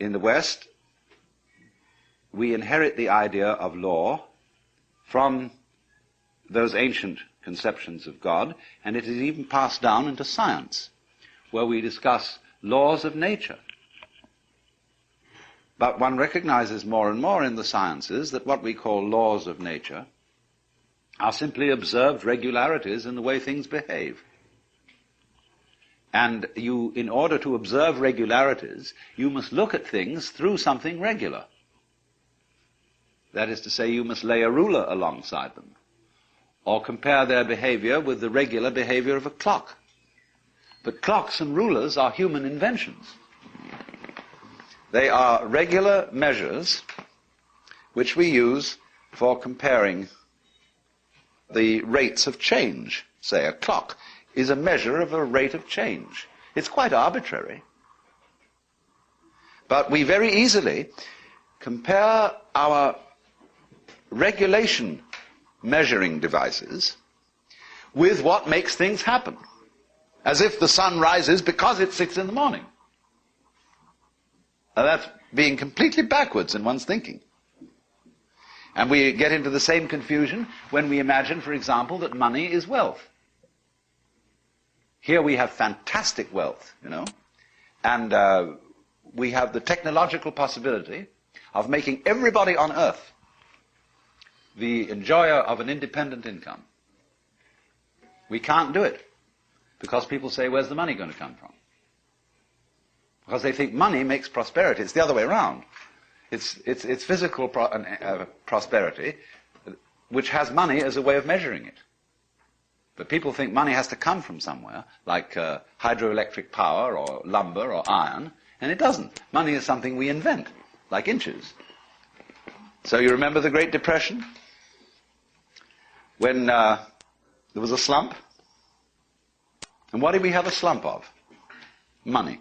in the West, we inherit the idea of law from those ancient conceptions of God, and it is even passed down into science, where we discuss laws of nature. But one recognizes more and more in the sciences that what we call laws of nature are simply observed regularities in the way things behave. And you, in order to observe regularities, you must look at things through something regular. That is to say, you must lay a ruler alongside them, or compare their behavior with the regular behavior of a clock. But clocks and rulers are human inventions. They are regular measures which we use for comparing the rates of change. Say, a clock is a measure of a rate of change. It's quite arbitrary. But we very easily compare our regulation measuring devices with what makes things happen, as if the sun rises because it's 6 in the morning. Now that's being completely backwards in one's thinking. And we get into the same confusion when we imagine, for example, that money is wealth. Here we have fantastic wealth, and we have the technological possibility of making everybody on earth the enjoyer of an independent income. We can't do it because people say, where's the money going to come from? Because they think money makes prosperity. It's the other way around. It's physical prosperity which has money as a way of measuring it. But people think money has to come from somewhere, like hydroelectric power or lumber or iron, and it doesn't. Money is something we invent, like inches. So you remember the Great Depression? When there was a slump? And what did we have a slump of? Money.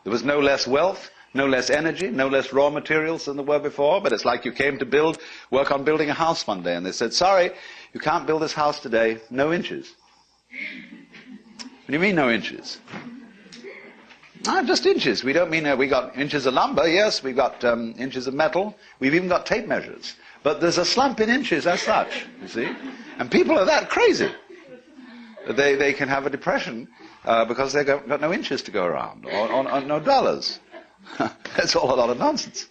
There was no less wealth, no less energy, no less raw materials than there were before, but it's like you came to work on building a house one day, and they said, sorry, you can't build this house today, no inches. What do you mean, no inches? Just inches. We don't mean we got inches of lumber. Yes, we've got inches of metal. We've even got tape measures. But there's a slump in inches as such, you see. And people are that crazy. They can have a depression because they've got no inches to go around, or no dollars. That's all a lot of nonsense.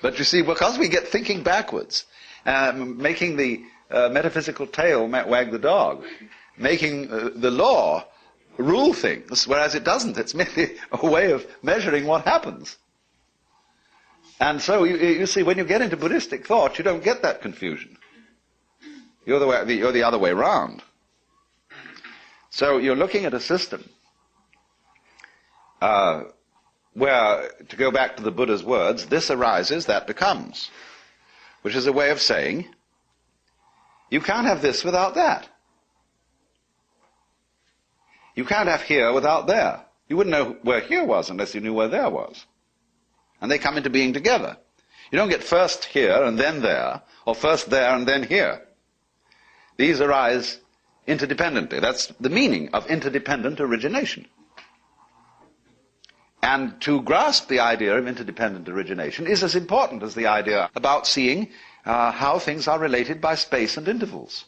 But you see, because we get thinking backwards, making the metaphysical tail wag the dog, making the law rule things, whereas it doesn't. It's merely a way of measuring what happens. And so, you see, when you get into Buddhistic thought, you don't get that confusion. You're the other way around. So you're looking at a system where, to go back to the Buddha's words, this arises, that becomes, which is a way of saying, you can't have this without that. You can't have here without there. You wouldn't know where here was unless you knew where there was. And they come into being together. You don't get first here and then there, or first there and then here. These arise interdependently. That's the meaning of interdependent origination. And to grasp the idea of interdependent origination is as important as the idea about seeing how things are related by space and intervals.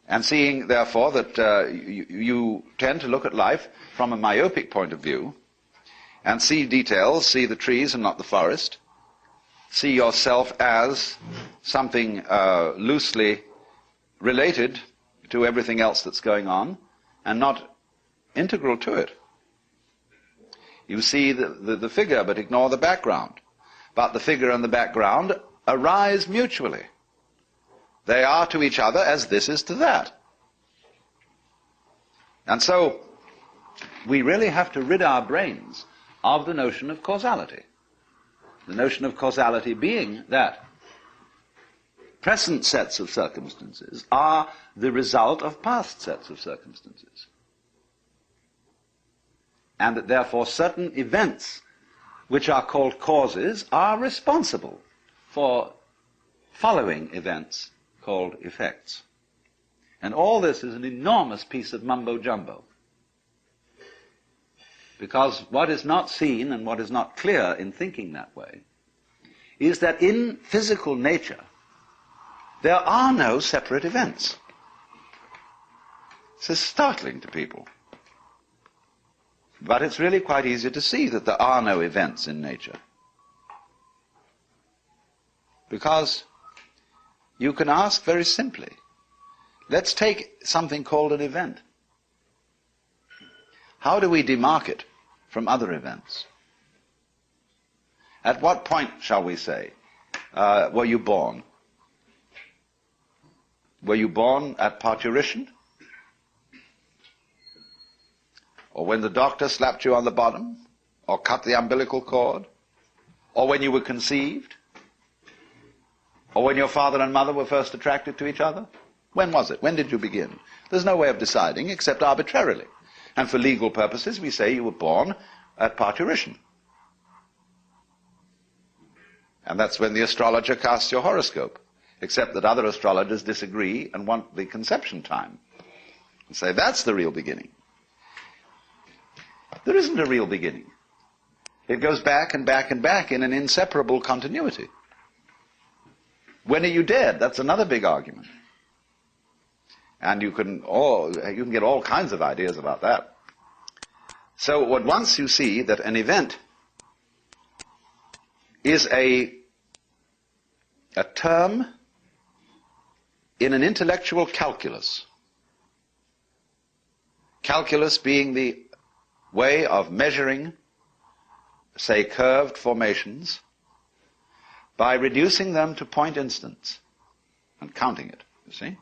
And seeing, therefore, that you tend to look at life from a myopic point of view, and see details, see the trees and not the forest, see yourself as something loosely related to everything else that's going on, and not integral to it. You see the figure, but ignore the background. But the figure and the background arise mutually. They are to each other as this is to that. And so, we really have to rid our brains of the notion of causality. The notion of causality being that present sets of circumstances are the result of past sets of circumstances. And that therefore certain events which are called causes are responsible for following events called effects. And all this is an enormous piece of mumbo-jumbo. Because what is not seen and what is not clear in thinking that way is that in physical nature there are no separate events. This is startling to people. But it's really quite easy to see that there are no events in nature. Because you can ask very simply, let's take something called an event. How do we demark it from other events? At what point, shall we say, were you born? Were you born at parturition? Or when the doctor slapped you on the bottom? Or cut the umbilical cord? Or when you were conceived? Or when your father and mother were first attracted to each other? When was it? When did you begin? There's no way of deciding except arbitrarily. And for legal purposes, we say you were born at parturition. And that's when the astrologer casts your horoscope, except that other astrologers disagree and want the conception time. And say, that's the real beginning. There isn't a real beginning. It goes back and back and back in an inseparable continuity. When are you dead? That's another big argument. And you can get all kinds of ideas about that. So once you see that an event is a term in an intellectual calculus, calculus being the way of measuring, say, curved formations by reducing them to point instants and counting it, you see?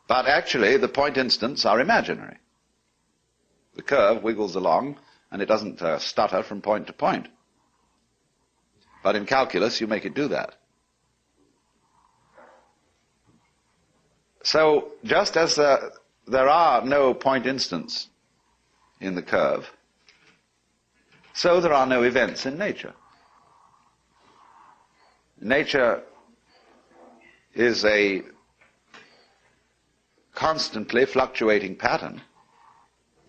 But actually, the point instants are imaginary. The curve wiggles along, and it doesn't stutter from point to point. But in calculus, you make it do that. So, just as there are no point instants in the curve, so there are no events in nature. Nature is a constantly fluctuating pattern.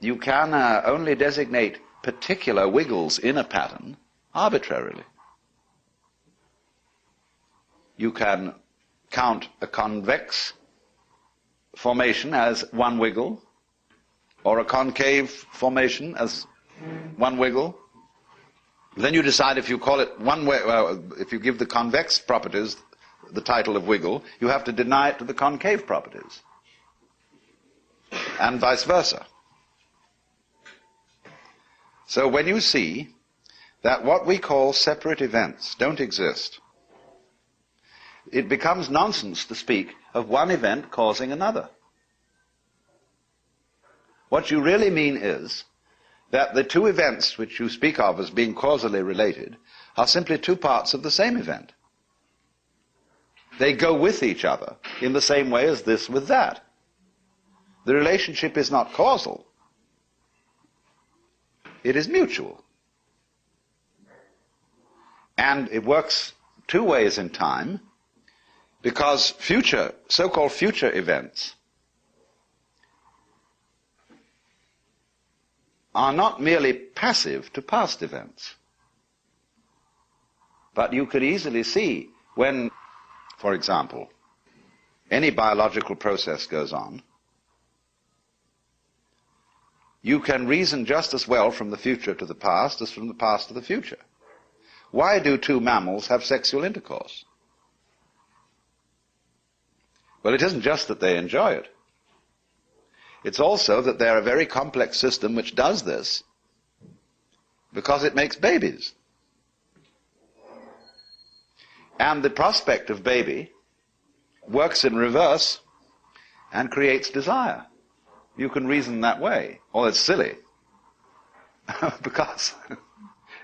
You can only designate particular wiggles in a pattern arbitrarily. You can count a convex formation as one wiggle, or a concave formation as one wiggle. Then you decide if you call it one way, if you give the convex properties the title of wiggle, you have to deny it to the concave properties. And vice versa. So when you see that what we call separate events don't exist, it becomes nonsense to speak of one event causing another. What you really mean is that the two events which you speak of as being causally related are simply two parts of the same event. They go with each other in the same way as this with that. The relationship is not causal. It is mutual. And it works two ways in time, because so-called future events are not merely passive to past events. But you could easily see when, for example, any biological process goes on, you can reason just as well from the future to the past as from the past to the future. Why do two mammals have sexual intercourse? Well, it isn't just that they enjoy it. It's also that they're a very complex system which does this because it makes babies. And the prospect of baby works in reverse and creates desire. You can reason that way. Well, it's silly. Because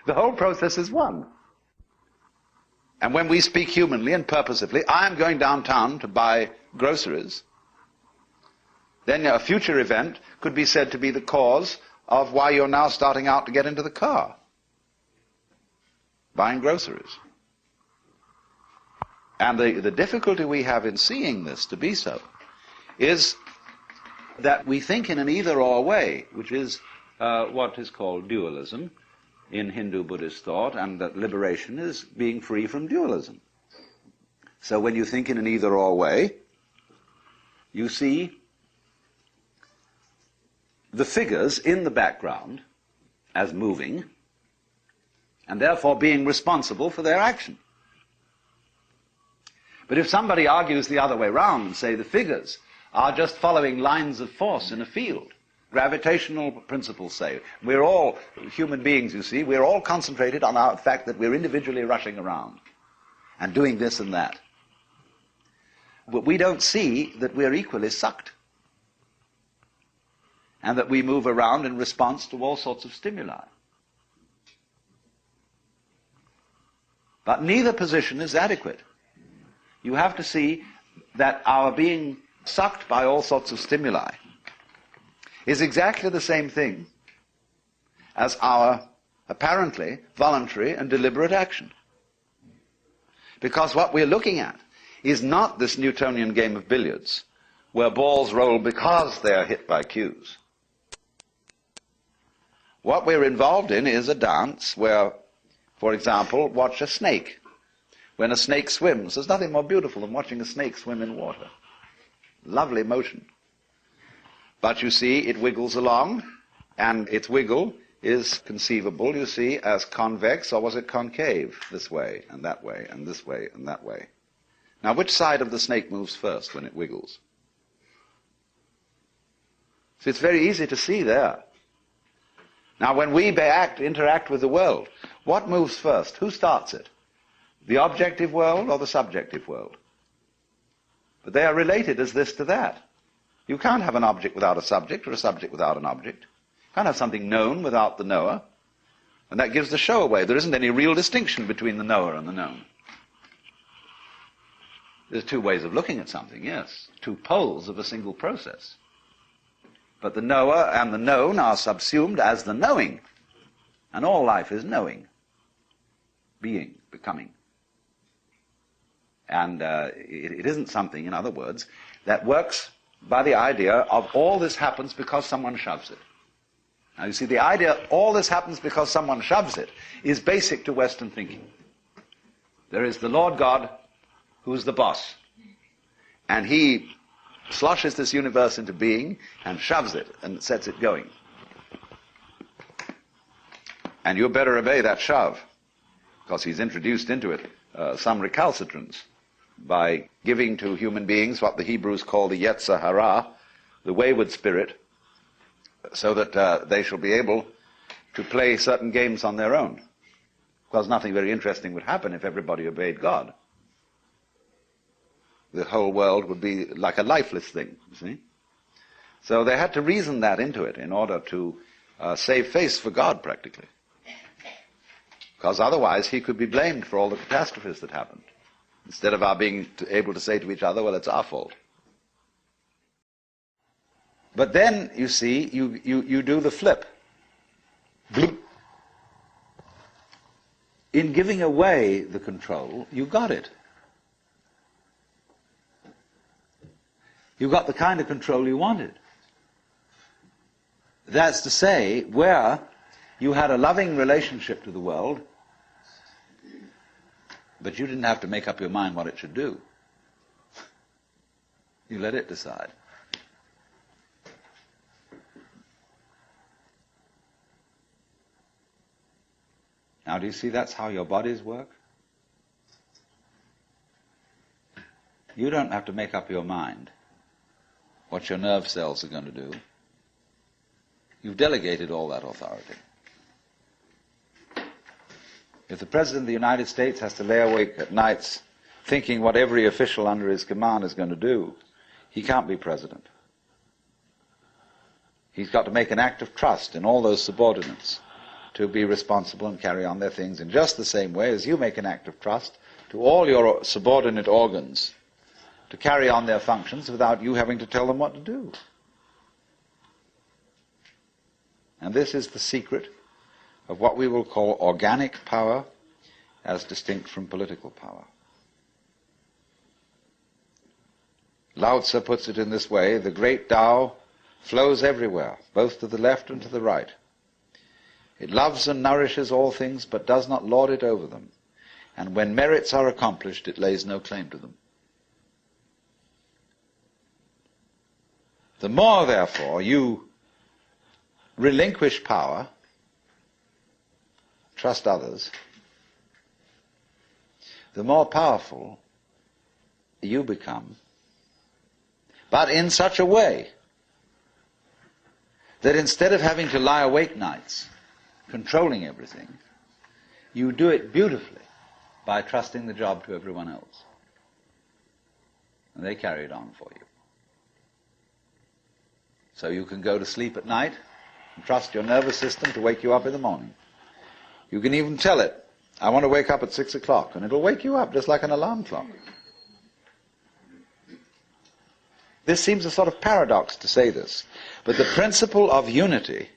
the whole process is one. And when we speak humanly and purposively, I am going downtown to buy groceries, then a future event could be said to be the cause of why you're now starting out to get into the car, buying groceries. And the difficulty we have in seeing this to be so is that we think in an either-or way, which is what is called dualism in Hindu-Buddhist thought, and that liberation is being free from dualism. So when you think in an either-or way, you see the figures in the background as moving, and therefore being responsible for their action. But if somebody argues the other way round and say the figures are just following lines of force in a field, gravitational principles say, we're all human beings, you see, we're all concentrated on our fact that we're individually rushing around and doing this and that. But we don't see that we're equally sucked, and that we move around in response to all sorts of stimuli. But neither position is adequate. You have to see that our being sucked by all sorts of stimuli is exactly the same thing as our apparently voluntary and deliberate action. Because what we're looking at is not this Newtonian game of billiards, where balls roll because they are hit by cues. What we're involved in is a dance where, for example, watch a snake. When a snake swims, there's nothing more beautiful than watching a snake swim in water. Lovely motion. But you see, it wiggles along, and its wiggle is conceivable, you see, as convex, or was it concave? This way, and that way, and this way, and that way. Now, which side of the snake moves first when it wiggles? So it's very easy to see there. Now, when we interact with the world, what moves first? Who starts it? The objective world or the subjective world? But they are related as this to that. You can't have an object without a subject, or a subject without an object. You can't have something known without the knower. And that gives the show away. There isn't any real distinction between the knower and the known. There's two ways of looking at something, yes. Two poles of a single process. But the knower and the known are subsumed as the knowing. And all life is knowing. Being, becoming. And it isn't something, in other words, that works by the idea of all this happens because someone shoves it. Now you see, the idea all this happens because someone shoves it is basic to Western thinking. There is the Lord God who's the boss. And he sloshes this universe into being and shoves it and sets it going. And you better obey that shove, because he's introduced into it some recalcitrance by giving to human beings what the Hebrews call the Yetzer Hara, the wayward spirit, so that they shall be able to play certain games on their own. Because nothing very interesting would happen if everybody obeyed God. The whole world would be like a lifeless thing, you see. So they had to reason that into it in order to save face for God, practically. Because otherwise he could be blamed for all the catastrophes that happened, instead of our being able to say to each other, well, it's our fault. But then, you see, you do the flip. Bloop. In giving away the control, you got it. You got the kind of control you wanted. That's to say, where you had a loving relationship to the world, but you didn't have to make up your mind what it should do. You let it decide. Now, do you see that's how your bodies work? You don't have to make up your mind what your nerve cells are going to do. You've delegated all that authority. If the President of the United States has to lay awake at nights thinking what every official under his command is going to do, he can't be president. He's got to make an act of trust in all those subordinates to be responsible and carry on their things in just the same way as you make an act of trust to all your subordinate organs to carry on their functions without you having to tell them what to do. And this is the secret of what we will call organic power as distinct from political power. Lao Tzu puts it in this way: the great Tao flows everywhere, both to the left and to the right. It loves and nourishes all things, but does not lord it over them. And when merits are accomplished, it lays no claim to them. The more, therefore, you relinquish power, trust others, the more powerful you become, but in such a way that instead of having to lie awake nights controlling everything, you do it beautifully by trusting the job to everyone else. And they carry it on for you. So you can go to sleep at night and trust your nervous system to wake you up in the morning. You can even tell it, I want to wake up at 6 o'clock, and it'll wake you up just like an alarm clock. This seems a sort of paradox to say this, but the principle of unity,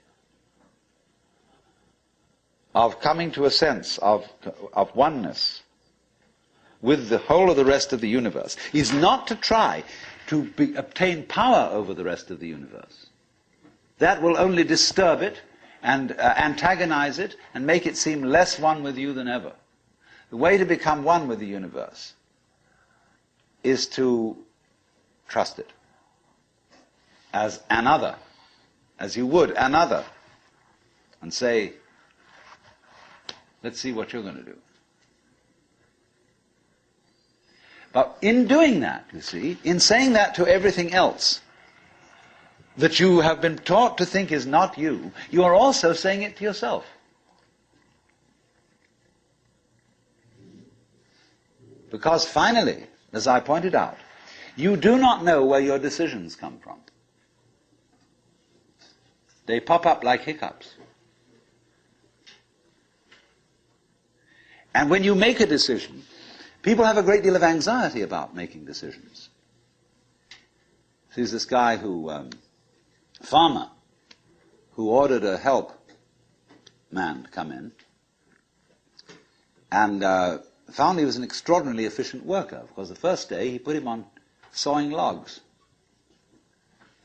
of coming to a sense of oneness with the whole of the rest of the universe, is not to try to obtain power over the rest of the universe. That will only disturb it and antagonize it and make it seem less one with you than ever. The way to become one with the universe is to trust it as another, as you would another, and say, let's see what you're going to do. But in doing that, you see, in saying that to everything else that you have been taught to think is not you, you are also saying it to yourself. Because finally, as I pointed out, you do not know where your decisions come from. They pop up like hiccups. And when you make a decision, people have a great deal of anxiety about making decisions. There's this guy farmer, who ordered a help man to come in, and found he was an extraordinarily efficient worker, because the first day he put him on sawing logs.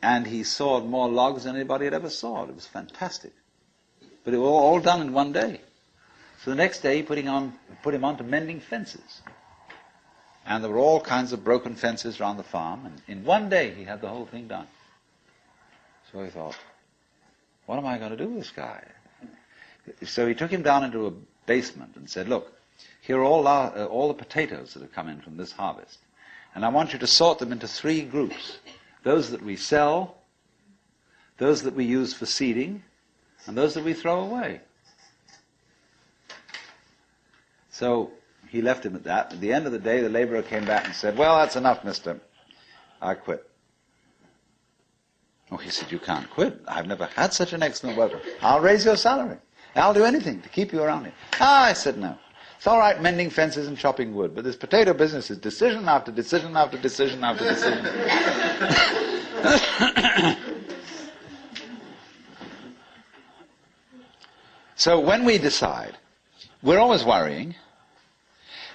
And he sawed more logs than anybody had ever sawed. It was fantastic. But it was all done in one day. So the next day he put him on to mending fences. And there were all kinds of broken fences around the farm, and in one day he had the whole thing done. So he thought, what am I going to do with this guy? So he took him down into a basement and said, look, here are all the potatoes that have come in from this harvest. And I want you to sort them into 3 groups. Those that we sell, those that we use for seeding, and those that we throw away. So he left him at that. At the end of the day, the laborer came back and said, well, that's enough, mister. I quit. Oh, he said, you can't quit. I've never had such an excellent worker. I'll raise your salary. I'll do anything to keep you around here. I said, no. It's all right mending fences and chopping wood, but this potato business is decision after decision after decision after decision. So when we decide, we're always worrying,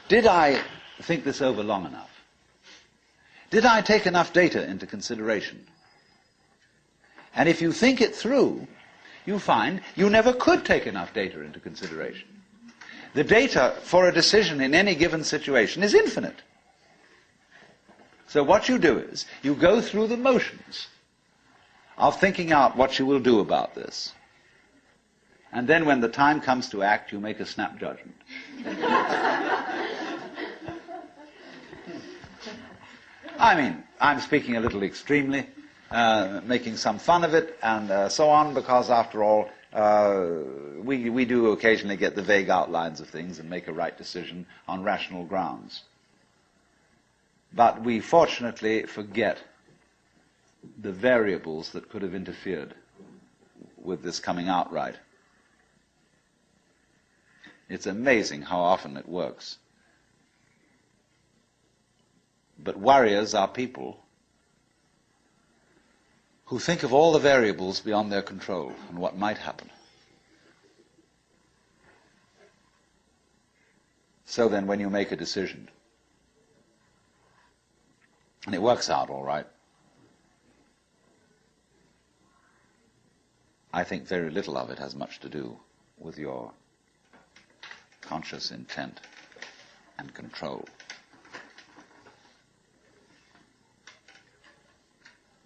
did I think this over long enough? Did I take enough data into consideration? And if you think it through, you find you never could take enough data into consideration. The data for a decision in any given situation is infinite. So what you do is, you go through the motions of thinking out what you will do about this. And then when the time comes to act, you make a snap judgment. I mean, I'm speaking a little extremely, making some fun of it, and so on, because after all, we do occasionally get the vague outlines of things and make a right decision on rational grounds. But we fortunately forget the variables that could have interfered with this coming out right. It's amazing how often it works. But warriors are people who think of all the variables beyond their control and what might happen. So then when you make a decision, and it works out all right, I think very little of it has much to do with your conscious intent and control.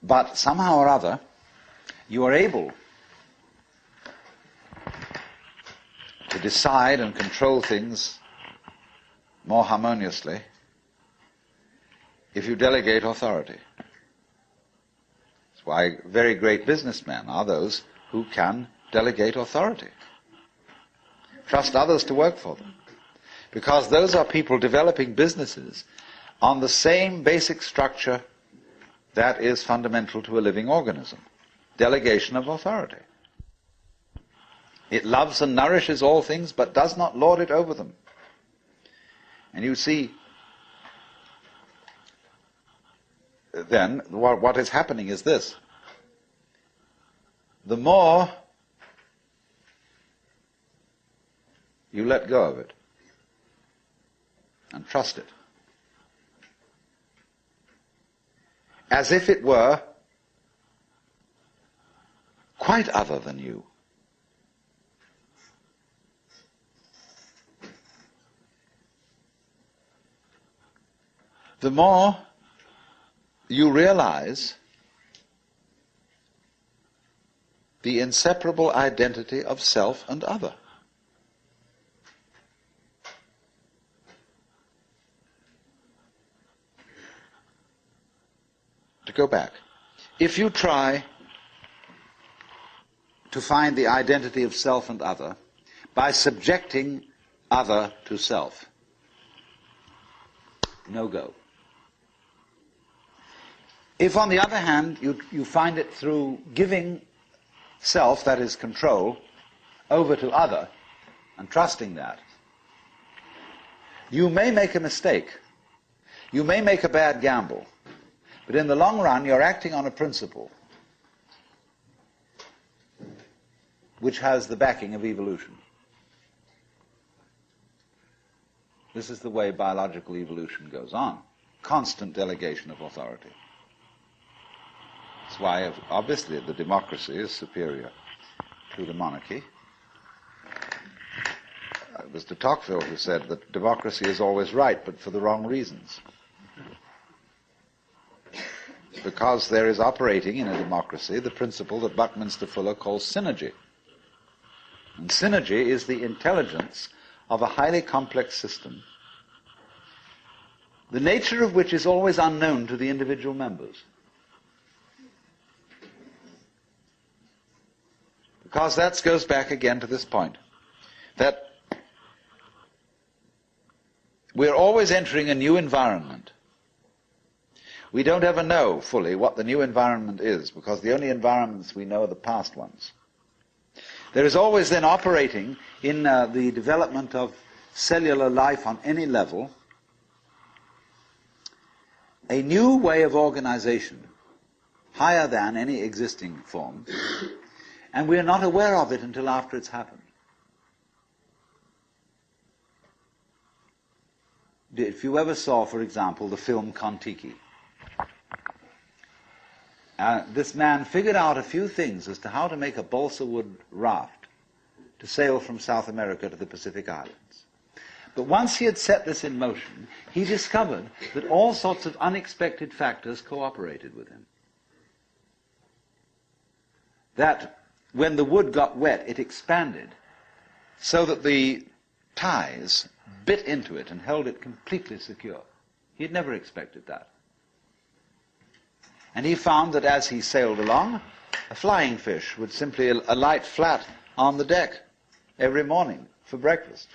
But somehow or other, you are able to decide and control things more harmoniously if you delegate authority. That's why very great businessmen are those who can delegate authority. Trust others to work for them. Because those are people developing businesses on the same basic structure that is fundamental to a living organism. Delegation of authority. It loves and nourishes all things, but does not lord it over them. And you see, then, what is happening is this. The more you let go of it and trust it, as if it were quite other than you, the more you realize the inseparable identity of self and other. To go back, if you try to find the identity of self and other by subjecting other to self, no go. If, on the other hand, you find it through giving self, that is control, over to other, and trusting that, you may make a mistake. You may make a bad gamble. But in the long run, you're acting on a principle which has the backing of evolution. This is the way biological evolution goes on. Constant delegation of authority. That's why, obviously, the democracy is superior to the monarchy. It was de Tocqueville who said that democracy is always right, but for the wrong reasons. Because there is operating in a democracy the principle that Buckminster Fuller calls synergy. And synergy is the intelligence of a highly complex system, the nature of which is always unknown to the individual members. Because that goes back again to this point, that we're always entering a new environment. We don't ever know fully what the new environment is, because the only environments we know are the past ones. There is always then operating in the development of cellular life on any level a new way of organization, higher than any existing form, and we are not aware of it until after it's happened. If you ever saw, for example, the film Kon-Tiki, this man figured out a few things as to how to make a balsa wood raft to sail from South America to the Pacific Islands. But once he had set this in motion, he discovered that all sorts of unexpected factors cooperated with him. That when the wood got wet, it expanded so that the ties bit into it and held it completely secure. He had never expected that. And he found that as he sailed along, a flying fish would simply alight flat on the deck every morning for breakfast.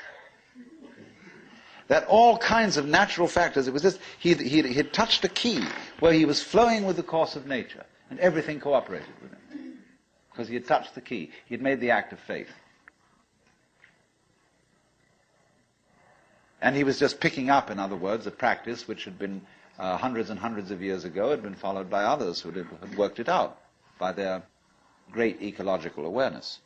That all kinds of natural factors, it was just, he had touched a key where he was flowing with the course of nature, and everything cooperated with him. Because he had touched the key. He had made the act of faith. And he was just picking up, in other words, a practice which had been hundreds and hundreds of years ago, had been followed by others who had worked it out by their great ecological awareness.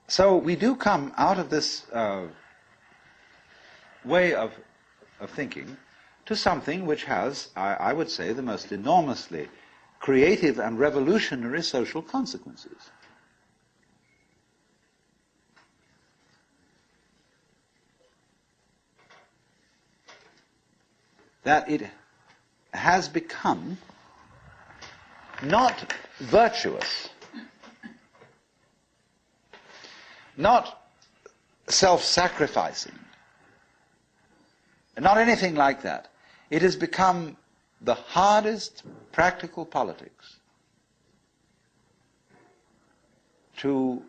So we do come out of this way of thinking to something which has, I would say, the most enormously creative and revolutionary social consequences. That it has become not virtuous, not self-sacrificing, not anything like that. It has become the hardest practical politics to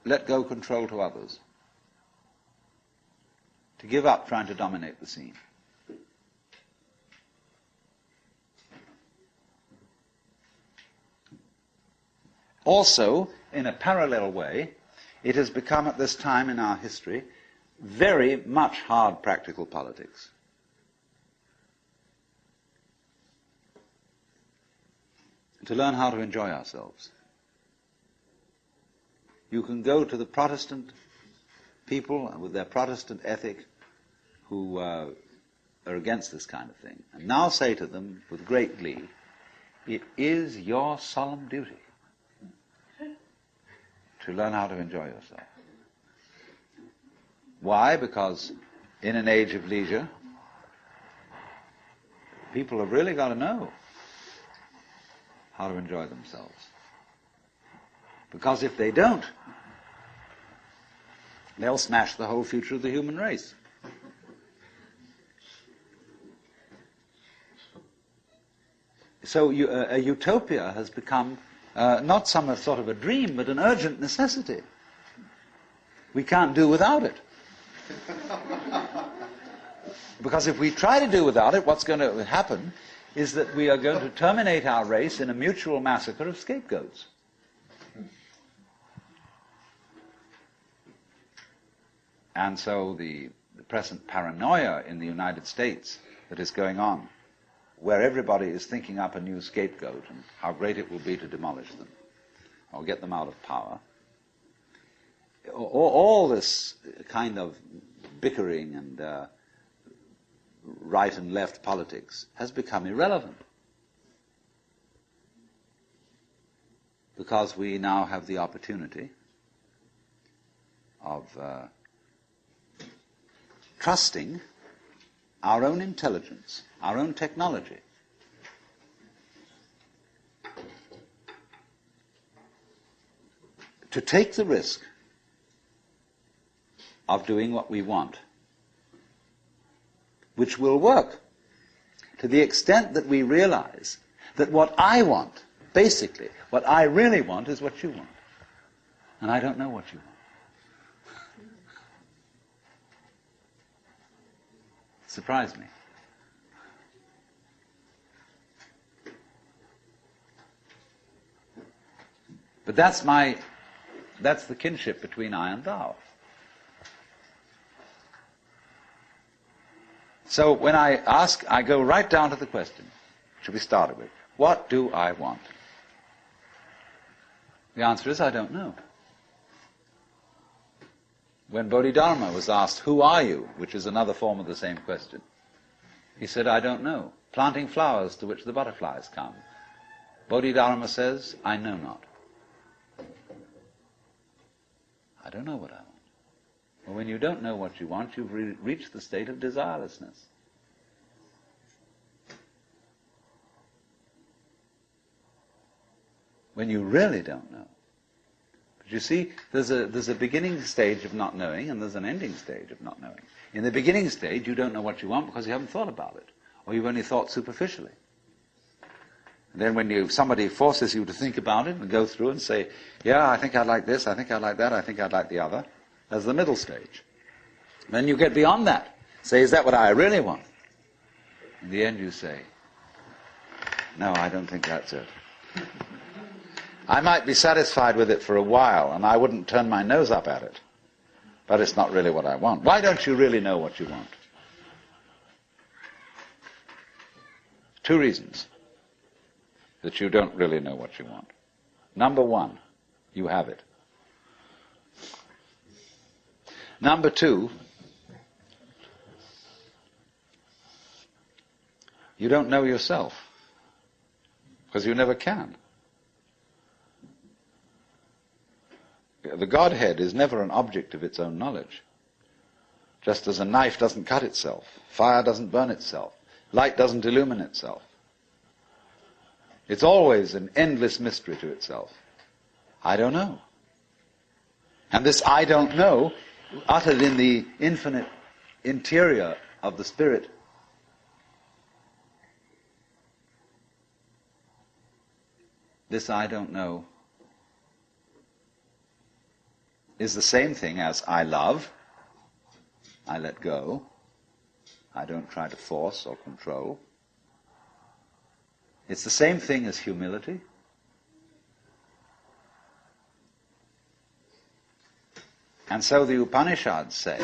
let go control to others, to give up trying to dominate the scene. Also, in a parallel way, it has become at this time in our history very much hard practical politics. To learn how to enjoy ourselves. You can go to the Protestant people with their Protestant ethic who are against this kind of thing, and now say to them with great glee, it is your solemn duty to learn how to enjoy yourself. Why? Because in an age of leisure, people have really got to know how to enjoy themselves. Because if they don't, they'll smash the whole future of the human race. So a utopia has become not some sort of a dream, but an urgent necessity. We can't do without it. Because if we try to do without it, what's going to happen is that we are going to terminate our race in a mutual massacre of scapegoats. And so the present paranoia in the United States that is going on, where everybody is thinking up a new scapegoat and how great it will be to demolish them or get them out of power. All this kind of bickering and right and left politics has become irrelevant because we now have the opportunity of trusting our own intelligence, our own technology, to take the risk of doing what we want, which will work to the extent that we realize that what I want, basically, what I really want is what you want. And I don't know what you want. Surprised me. But that's the kinship between I and thou. So when I ask, I go right down to the question, should we start it with, what do I want? The answer is, I don't know. When Bodhidharma was asked, who are you? Which is another form of the same question. He said, I don't know. Planting flowers to which the butterflies come. Bodhidharma says, I know not. I don't know what I want. Well, when you don't know what you want, you've reached the state of desirelessness. When you really don't know. But you see, there's a beginning stage of not knowing, and there's an ending stage of not knowing. In the beginning stage, you don't know what you want because you haven't thought about it, or you've only thought superficially. And then when somebody forces you to think about it and go through and say, yeah, I think I'd like this, I think I'd like that, I think I'd like the other, there's the middle stage. Then you get beyond that. Say, is that what I really want? In the end you say, no, I don't think that's it. I might be satisfied with it for a while, and I wouldn't turn my nose up at it, but it's not really what I want. Why don't you really know what you want? 2 reasons that you don't really know what you want. Number 1, you have it. Number 2, You don't know yourself, because you never can. The Godhead is never an object of its own knowledge. Just as a knife doesn't cut itself, fire doesn't burn itself, light doesn't illumine itself. It's always an endless mystery to itself. I don't know. And this I don't know, uttered in the infinite interior of the spirit, this I don't know is the same thing as I love, I let go, I don't try to force or control. It's the same thing as humility. And so the Upanishads say,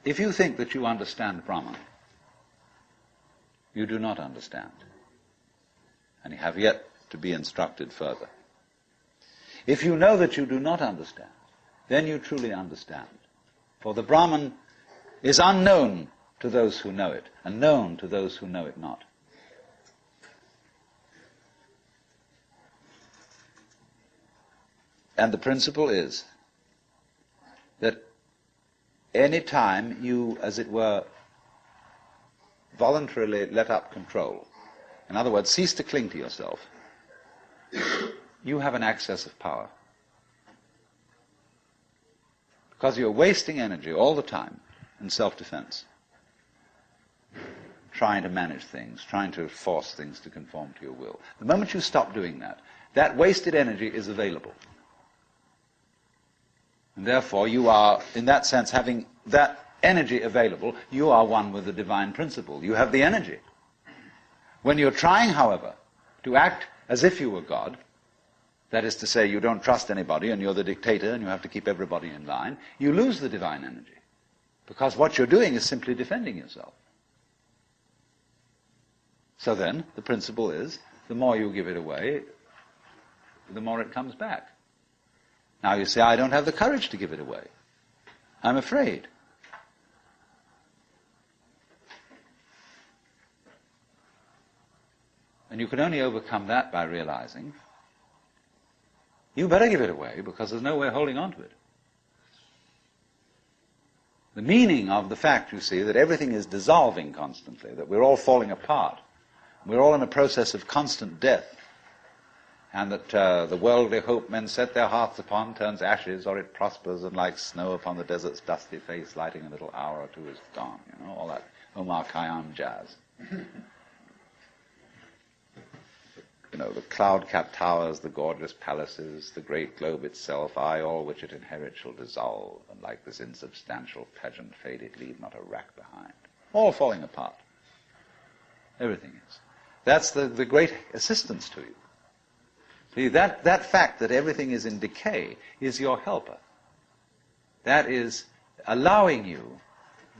if you think that you understand Brahman, you do not understand, and you have yet to be instructed further. If you know that you do not understand, then you truly understand. For the Brahman is unknown to those who know it, and known to those who know it not. And the principle is that any time you, as it were, voluntarily let up control, in other words, cease to cling to yourself, you have an access of power. Because you're wasting energy all the time in self-defense, trying to manage things, trying to force things to conform to your will. The moment you stop doing that, that wasted energy is available. And therefore you are, in that sense, having that energy available, you are one with the divine principle. You have the energy. When you're trying, however, to act as if you were God, that is to say, you don't trust anybody and you're the dictator and you have to keep everybody in line, you lose the divine energy. Because what you're doing is simply defending yourself. So then, the principle is, the more you give it away, the more it comes back. Now you say, I don't have the courage to give it away. I'm afraid. And you can only overcome that by realizing you better give it away because there's no way of holding on to it. The meaning of the fact, you see, that everything is dissolving constantly, that we're all falling apart, we're all in a process of constant death, and that the worldly hope men set their hearts upon turns ashes, or it prospers, and like snow upon the desert's dusty face, lighting a little hour or two is gone. You know, all that Omar Khayyam jazz. You know, the cloud-capped towers, the gorgeous palaces, the great globe itself, I, all which it inherit shall dissolve, and like this insubstantial pageant fade it leave not a rack behind. All falling apart. Everything is. That's the great assistance to you. See, that fact that everything is in decay is your helper. That is allowing you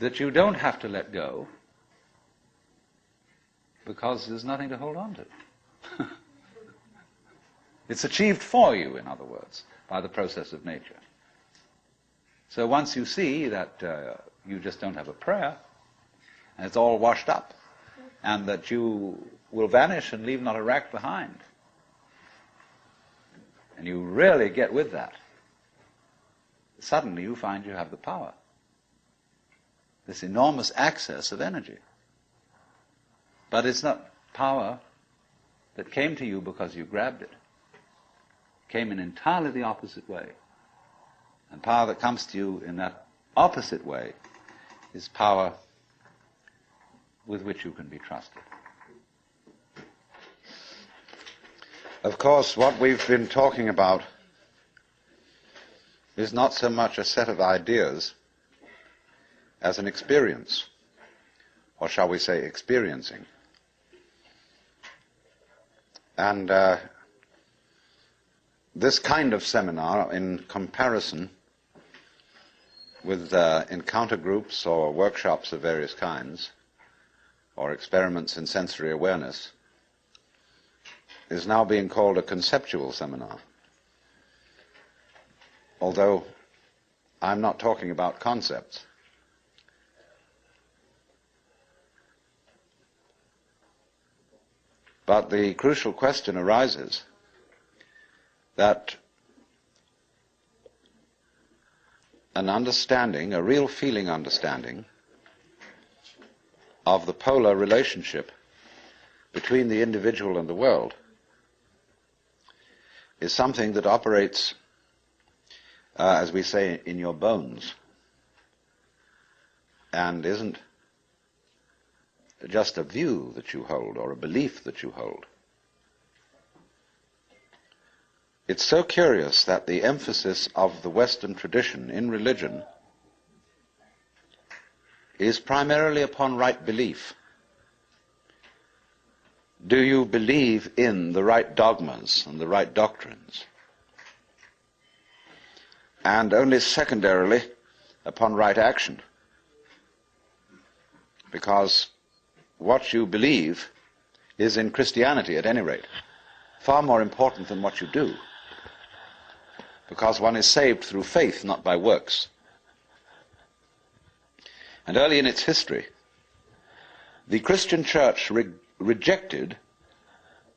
that you don't have to let go because there's nothing to hold on to. It's achieved for you, in other words, by the process of nature. So once you see that you just don't have a prayer, and it's all washed up, and that you will vanish and leave not a rack behind, and you really get with that, suddenly you find you have the power. This enormous access of energy. But it's not power that came to you because you grabbed it. It came in entirely the opposite way. And power that comes to you in that opposite way is power with which you can be trusted. Of course, what we've been talking about is not so much a set of ideas as an experience, or shall we say experiencing. And this kind of seminar, in comparison with encounter groups or workshops of various kinds, or experiments in sensory awareness, is now being called a conceptual seminar. Although I'm not talking about concepts. But the crucial question arises that an understanding, a real feeling understanding, of the polar relationship between the individual and the world is something that operates, as we say, in your bones, and isn't just a view that you hold or a belief that you hold. It's so curious that the emphasis of the Western tradition in religion is primarily upon right belief. Do you believe in the right dogmas and the right doctrines? And only secondarily upon right action. Because what you believe is, in Christianity at any rate, far more important than what you do. Because one is saved through faith, not by works. And early in its history, the Christian church rejected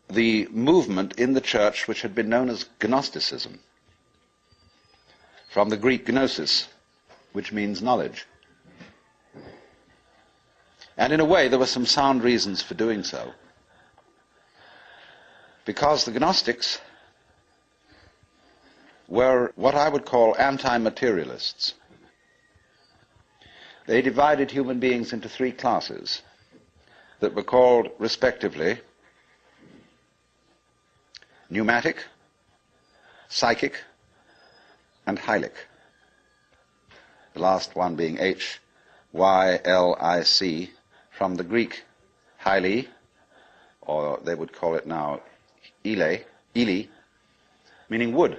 the movement in the church which had been known as Gnosticism, from the Greek gnosis, which means knowledge. And in a way, there were some sound reasons for doing so. Because the Gnostics were what I would call anti-materialists. They divided human beings into three classes that were called, respectively, pneumatic, psychic, and hylic. The last one being H-Y-L-I-C, from the Greek hyli, or they would call it now ile, meaning wood.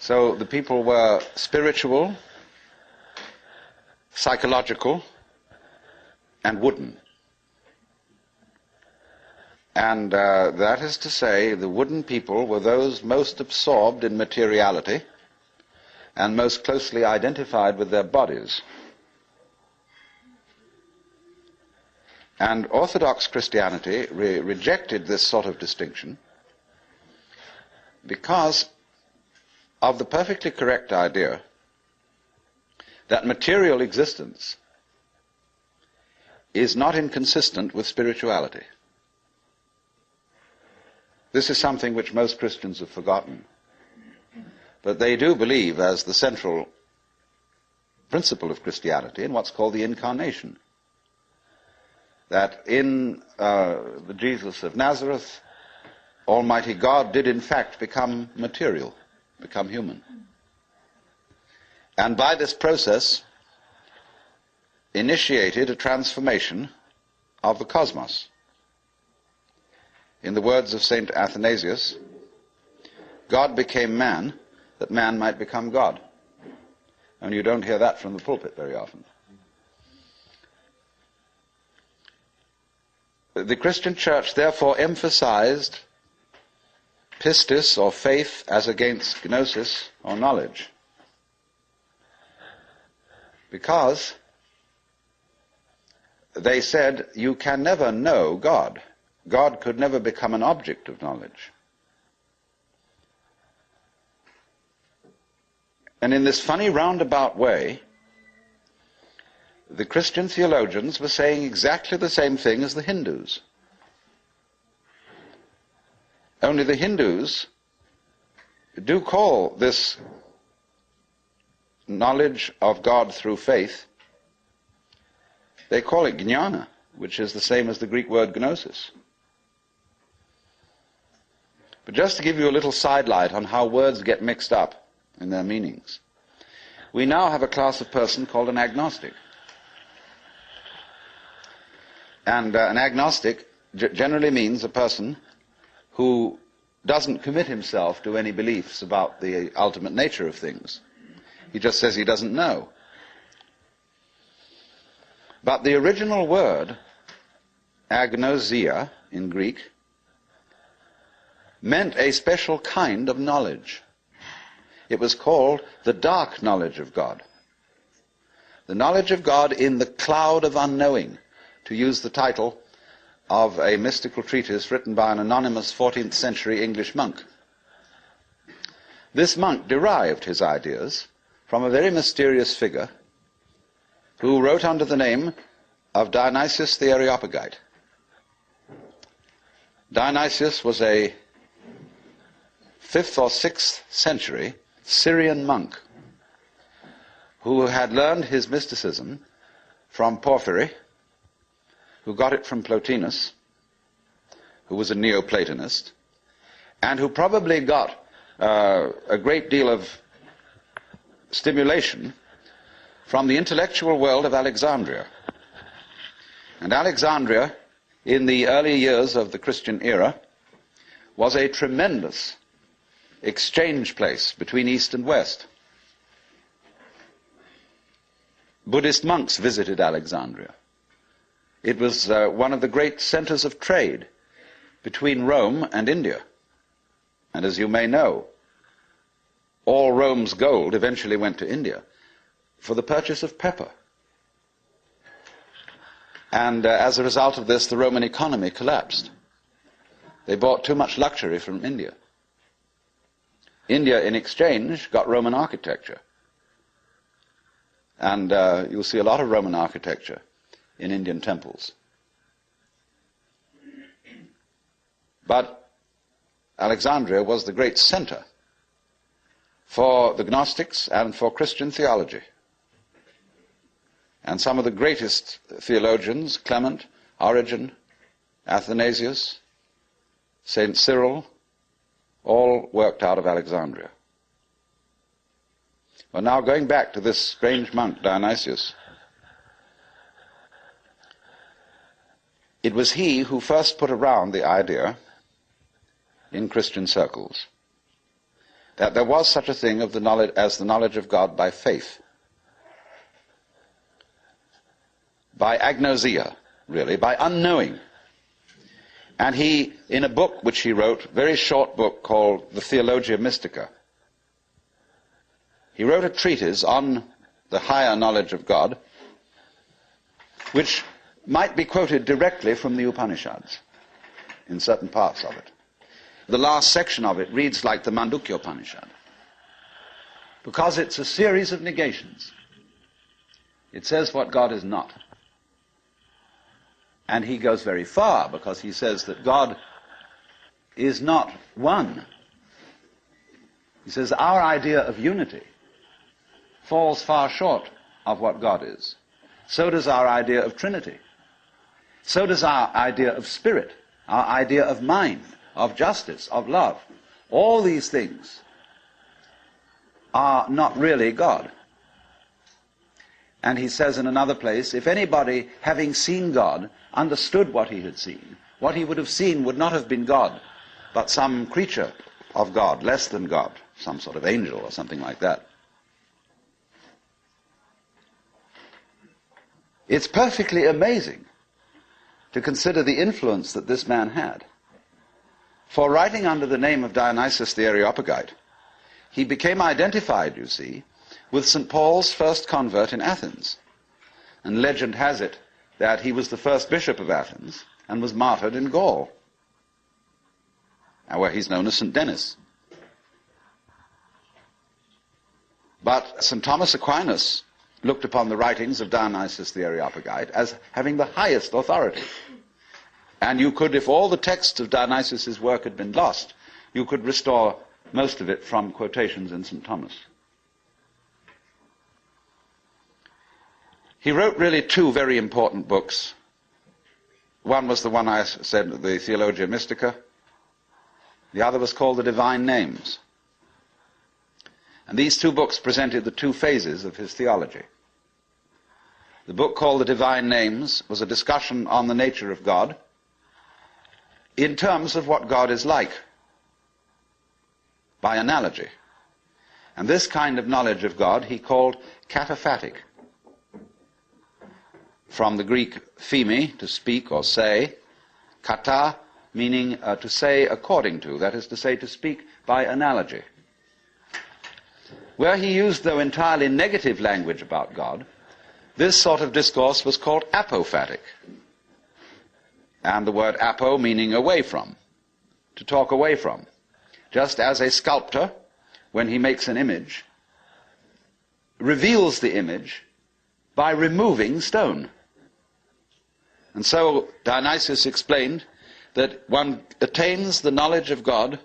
So the people were spiritual, psychological, and wooden. And that is to say, the wooden people were those most absorbed in materiality and most closely identified with their bodies. And Orthodox Christianity rejected this sort of distinction because of the perfectly correct idea that material existence is not inconsistent with spirituality. This is something which most Christians have forgotten. But they do believe, as the central principle of Christianity, in what's called the Incarnation. That in the Jesus of Nazareth, Almighty God did in fact become material, become human. And by this process initiated a transformation of the cosmos. In the words of St. Athanasius, God became man that man might become God. And you don't hear that from the pulpit very often. The Christian church therefore emphasized pistis, or faith, as against gnosis, or knowledge. Because they said you can never know God. God could never become an object of knowledge. And in this funny roundabout way, the Christian theologians were saying exactly the same thing as the Hindus. Only the Hindus do call this knowledge of God through faith, they call it jnana, which is the same as the Greek word gnosis. But just to give you a little sidelight on how words get mixed up in their meanings, we now have a class of person called an agnostic. And an agnostic generally means a person who doesn't commit himself to any beliefs about the ultimate nature of things. He just says he doesn't know. But the original word, agnosia in Greek, meant a special kind of knowledge. It was called the dark knowledge of God. The knowledge of God in the cloud of unknowing, to use the title of a mystical treatise written by an anonymous 14th century English monk. This monk derived his ideas from a very mysterious figure who wrote under the name of Dionysius the Areopagite. Dionysius was a 5th or 6th century Syrian monk who had learned his mysticism from Porphyry, who got it from Plotinus, who was a Neoplatonist, and who probably got a great deal of stimulation from the intellectual world of Alexandria. And Alexandria, in the early years of the Christian era, was a tremendous exchange place between East and West. Buddhist monks visited Alexandria. It was one of the great centers of trade between Rome and India. And as you may know, all Rome's gold eventually went to India for the purchase of pepper. And as a result of this, the Roman economy collapsed. They bought too much luxury from India. India, in exchange, got Roman architecture. And you'll see a lot of Roman architecture in Indian temples. But Alexandria was the great center for the Gnostics and for Christian theology. And some of the greatest theologians, Clement, Origen, Athanasius, St. Cyril, all worked out of Alexandria. Well, now going back to this strange monk, Dionysius, it was he who first put around the idea in Christian circles that there was such a thing of the knowledge, as the knowledge of God by faith, by agnosia, really, by unknowing. And he, in a book which he wrote, a very short book called the Theologia Mystica, he wrote a treatise on the higher knowledge of God, which might be quoted directly from the Upanishads, in certain parts of it. The last section of it reads like the Mandukya Upanishad, because it's a series of negations. It says what God is not. And he goes very far, because he says that God is not one. He says our idea of unity falls far short of what God is. So does our idea of Trinity. So does our idea of spirit, our idea of mind, of justice, of love. All these things are not really God. And he says in another place, if anybody, having seen God, understood what he had seen, what he would have seen would not have been God, but some creature of God, less than God, some sort of angel or something like that. It's perfectly amazing to consider the influence that this man had. For writing under the name of Dionysius the Areopagite, he became identified, you see, with St. Paul's first convert in Athens. And legend has it that he was the first bishop of Athens and was martyred in Gaul, where he's known as St. Denis. But St. Thomas Aquinas looked upon the writings of Dionysius the Areopagite as having the highest authority. And you could, if all the texts of Dionysius' work had been lost, you could restore most of it from quotations in St. Thomas. He wrote really two very important books. One was the one I said, the Theologia Mystica. The other was called the Divine Names. And these two books presented the two phases of his theology. The book called the Divine Names was a discussion on the nature of God in terms of what God is like, by analogy. And this kind of knowledge of God he called kataphatic, from the Greek pheme, to speak or say, kata, meaning to say according to, that is to say, to speak by analogy. Where he used, though, entirely negative language about God, this sort of discourse was called apophatic. and the word apo meaning away from, to talk away from. Just as a sculptor, when he makes an image, reveals the image by removing stone. And so Dionysius explained that one attains the knowledge of God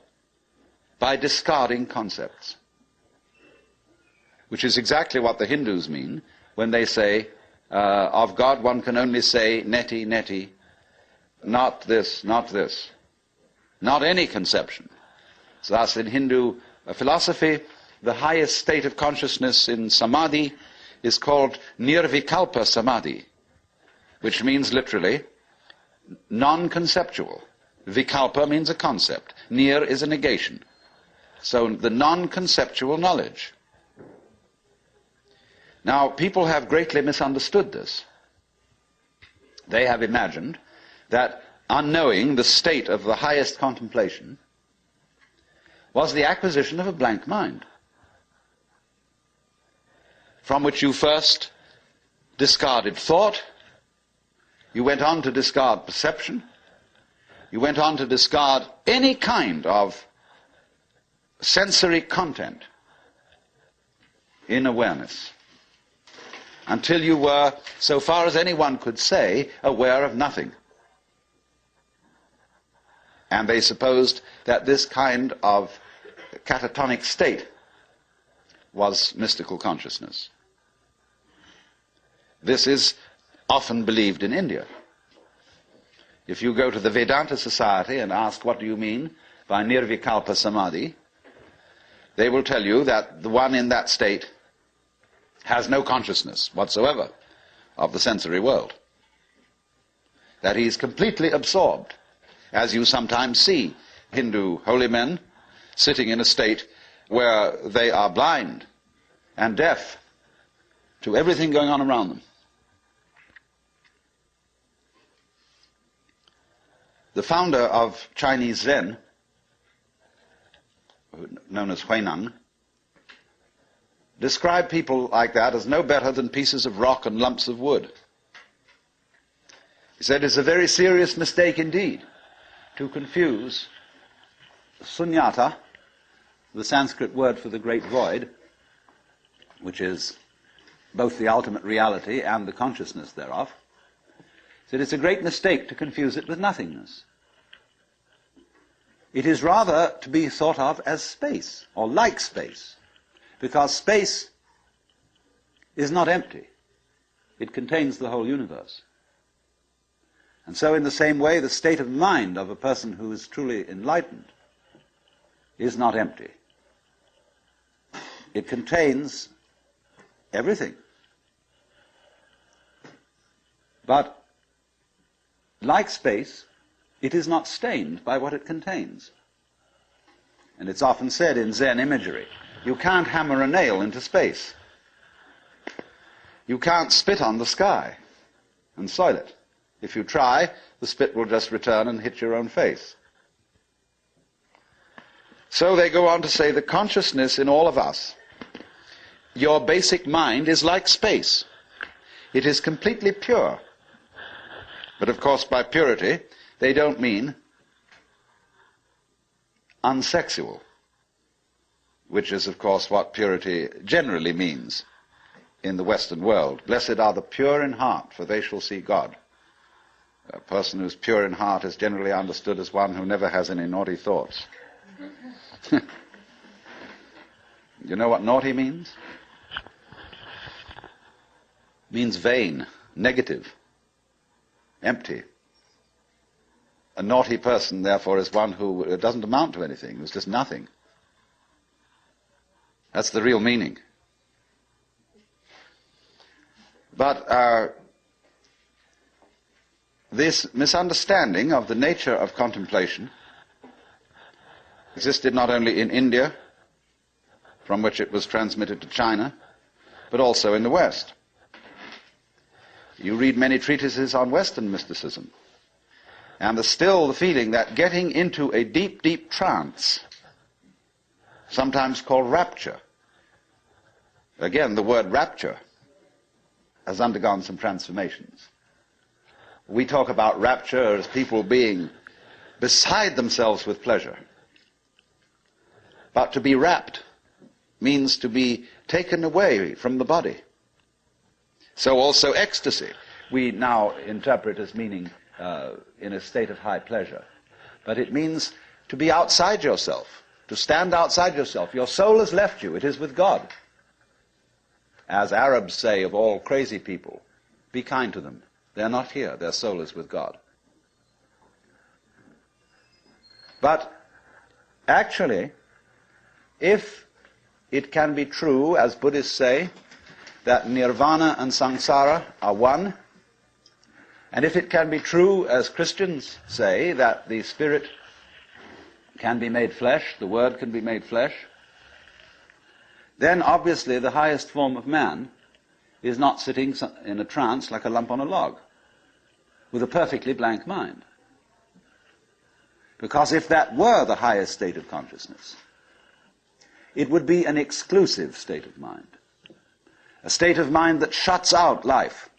by discarding concepts, which is exactly what the Hindus mean when they say, of God one can only say neti, neti, not this, not this, not any conception. So thus in Hindu philosophy, the highest state of consciousness in samadhi is called nirvikalpa samadhi, which means literally non-conceptual. Vikalpa means a concept. Nir is a negation. So the non-conceptual knowledge. Now, people have greatly misunderstood this. They have imagined that unknowing the state of the highest contemplation was the acquisition of a blank mind, from which you first discarded thought, you went on to discard perception, you went on to discard any kind of sensory content in awareness, until you were, so far as anyone could say, aware of nothing. And they supposed that this kind of catatonic state was mystical consciousness. This is often believed in India. If you go to the Vedanta Society and ask what do you mean by nirvikalpa samadhi, they will tell you that the one in that state has no consciousness whatsoever of the sensory world. That he is completely absorbed, as you sometimes see Hindu holy men sitting in a state where they are blind and deaf to everything going on around them. The founder of Chinese Zen, known as Huineng, described people like that as no better than pieces of rock and lumps of wood. He said it's a very serious mistake indeed to confuse sunyata, the Sanskrit word for the great void, which is both the ultimate reality and the consciousness thereof. He said it's a great mistake to confuse it with nothingness. It is rather to be thought of as space, or like space, because space is not empty. It contains the whole universe. And so in the same way, the state of mind of a person who is truly enlightened is not empty. It contains everything. But like space, it is not stained by what it contains. And it's often said in Zen imagery, you can't hammer a nail into space. You can't spit on the sky and soil it. If you try, the spit will just return and hit your own face. So they go on to say the consciousness in all of us, your basic mind is like space. It is completely pure. But of course by purity, they don't mean unsexual, which is of course what purity generally means in the Western world. Blessed are the pure in heart, for they shall see God. A person who's pure in heart is generally understood as one who never has any naughty thoughts. You know what naughty means? It means vain, negative, empty. A naughty person, therefore, is one who doesn't amount to anything, who's just nothing. That's the real meaning. But this misunderstanding of the nature of contemplation existed not only in India, from which it was transmitted to China, but also in the West. You read many treatises on Western mysticism, and there's still the feeling that getting into a deep, deep trance, sometimes called rapture, again, the word rapture has undergone some transformations. We talk about rapture as people being beside themselves with pleasure. But to be rapt means to be taken away from the body. So also ecstasy we now interpret as meaning in a state of high pleasure. But it means to be outside yourself, to stand outside yourself. Your soul has left you, it is with God. As Arabs say of all crazy people, be kind to them. They're not here, their soul is with God. But actually, if it can be true, as Buddhists say, that nirvana and samsara are one, and if it can be true, as Christians say, that the spirit can be made flesh, the word can be made flesh, then obviously the highest form of man is not sitting in a trance like a lump on a log, with a perfectly blank mind. Because if that were the highest state of consciousness, it would be an exclusive state of mind, a state of mind that shuts out life.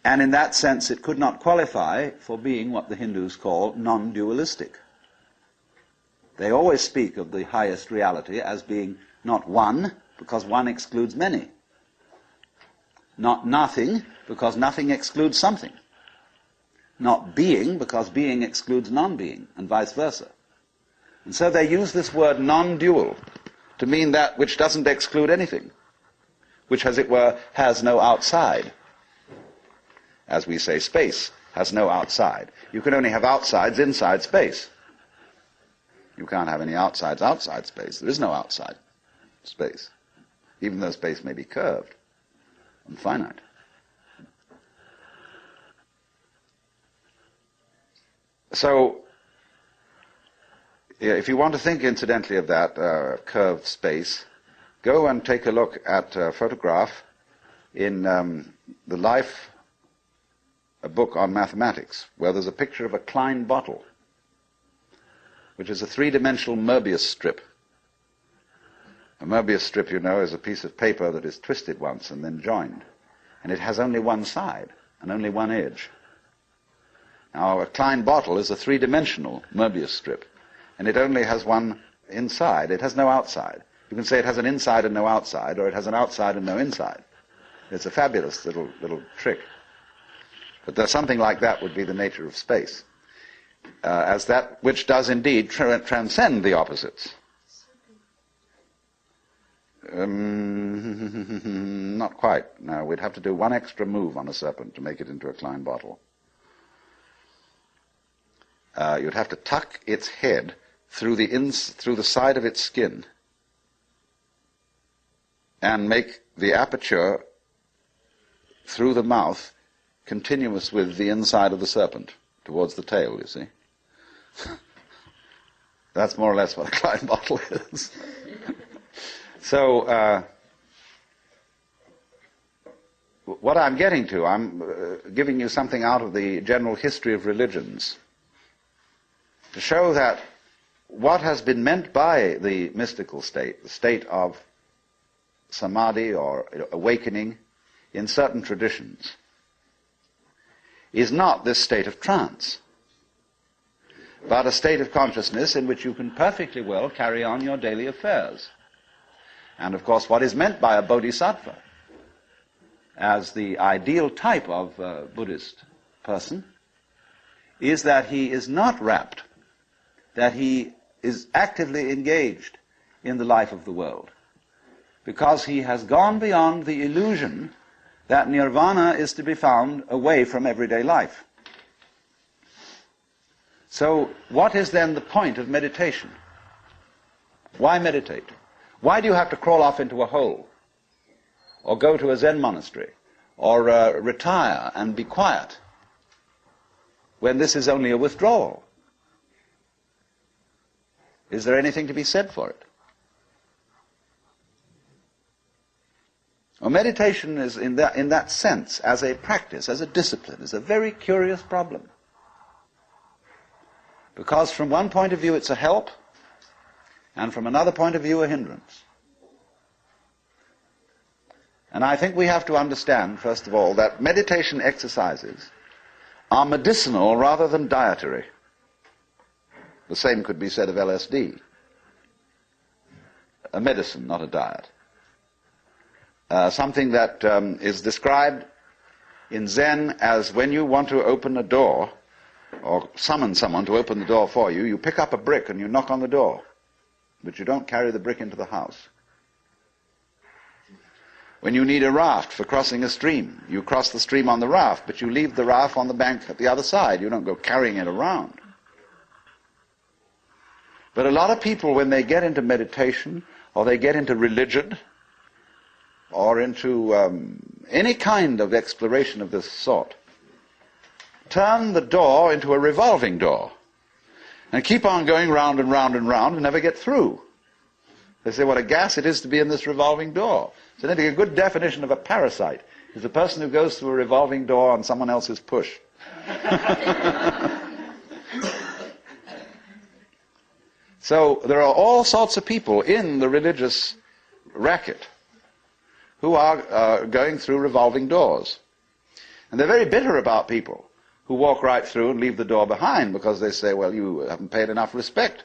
And in that sense, it could not qualify for being what the Hindus call non-dualistic. They always speak of the highest reality as being not one, because one excludes many. Not nothing, because nothing excludes something. Not being, because being excludes non-being, and vice versa. And so they use this word non-dual to mean that which doesn't exclude anything, which, as it were, has no outside. As we say, space has no outside. You can only have outsides inside space. You can't have any outsides outside space. There is no outside space, even though space may be curved and finite. So, if you want to think, incidentally, of that curved space, go and take a look at a photograph in The Life, a book on mathematics, where there's a picture of a Klein bottle, which is a three-dimensional Möbius strip. A Möbius strip, you know, is a piece of paper that is twisted once and then joined. And it has only one side and only one edge. Now, a Klein bottle is a three-dimensional Möbius strip, and it only has one inside. It has no outside. You can say it has an inside and no outside, or it has an outside and no inside. It's a fabulous little trick. But there's something like that would be the nature of space, as that which does indeed transcend the opposites. Not quite. No, we'd have to do one extra move on a serpent to make it into a Klein bottle. You'd have to tuck its head through the side of its skin and make the aperture through the mouth continuous with the inside of the serpent, towards the tail, you see. That's more or less what a Klein bottle is. So, what I'm getting to, I'm giving you something out of the general history of religions, to show that what has been meant by the mystical state, the state of samadhi or awakening in certain traditions, is not this state of trance, but a state of consciousness in which you can perfectly well carry on your daily affairs. And of course, what is meant by a bodhisattva, as the ideal type of Buddhist person, is that he is not rapt, that he is actively engaged in the life of the world, because he has gone beyond the illusion that nirvana is to be found away from everyday life. So, what is then the point of meditation? Why meditate? Why do you have to crawl off into a hole, or go to a Zen monastery, or retire and be quiet, when this is only a withdrawal? Is there anything to be said for it? Well, meditation is, in that sense, as a practice, as a discipline, is a very curious problem. Because from one point of view it's a help, and from another point of view a hindrance. And I think we have to understand, first of all, that meditation exercises are medicinal rather than dietary. The same could be said of LSD. A medicine, not a diet. Something that is described in Zen as when you want to open a door, or summon someone to open the door for you, you pick up a brick and you knock on the door, but you don't carry the brick into the house. When you need a raft for crossing a stream, you cross the stream on the raft, but you leave the raft on the bank at the other side. You don't go carrying it around. But a lot of people, when they get into meditation, or they get into religion, or into any kind of exploration of this sort, turn the door into a revolving door and keep on going round and round and round and never get through. They say what a gas it is to be in this revolving door. So I think a good definition of a parasite is a person who goes through a revolving door on someone else's push. So there are all sorts of people in the religious racket who are going through revolving doors. And they're very bitter about people who walk right through and leave the door behind because they say, well, you haven't paid enough respect.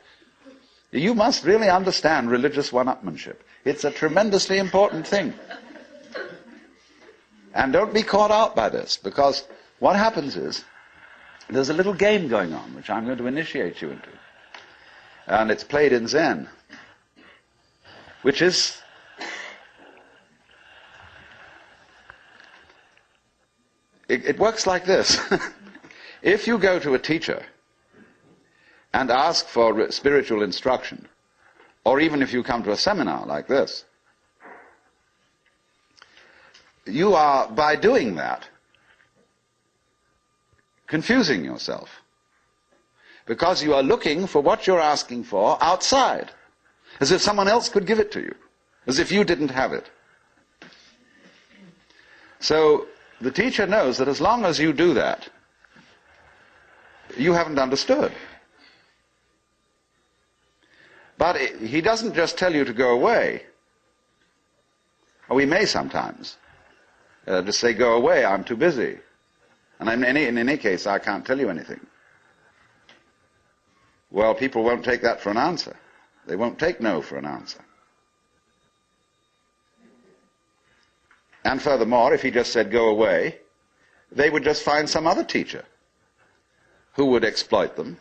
You must really understand religious one-upmanship. It's a tremendously important thing. And don't be caught out by this, because what happens is there's a little game going on, which I'm going to initiate you into. And it's played in Zen, which is it works like this. If you go to a teacher and ask for spiritual instruction, or even if you come to a seminar like this, you are, by doing that, confusing yourself. Because you are looking for what you're asking for outside, as if someone else could give it to you, as if you didn't have it. So the teacher knows that as long as you do that, you haven't understood. But he doesn't just tell you to go away. Or he may sometimes just say, go away, I'm too busy. And in any case, I can't tell you anything. Well, people won't take that for an answer. They won't take no for an answer. And furthermore, if he just said, go away, they would just find some other teacher who would exploit them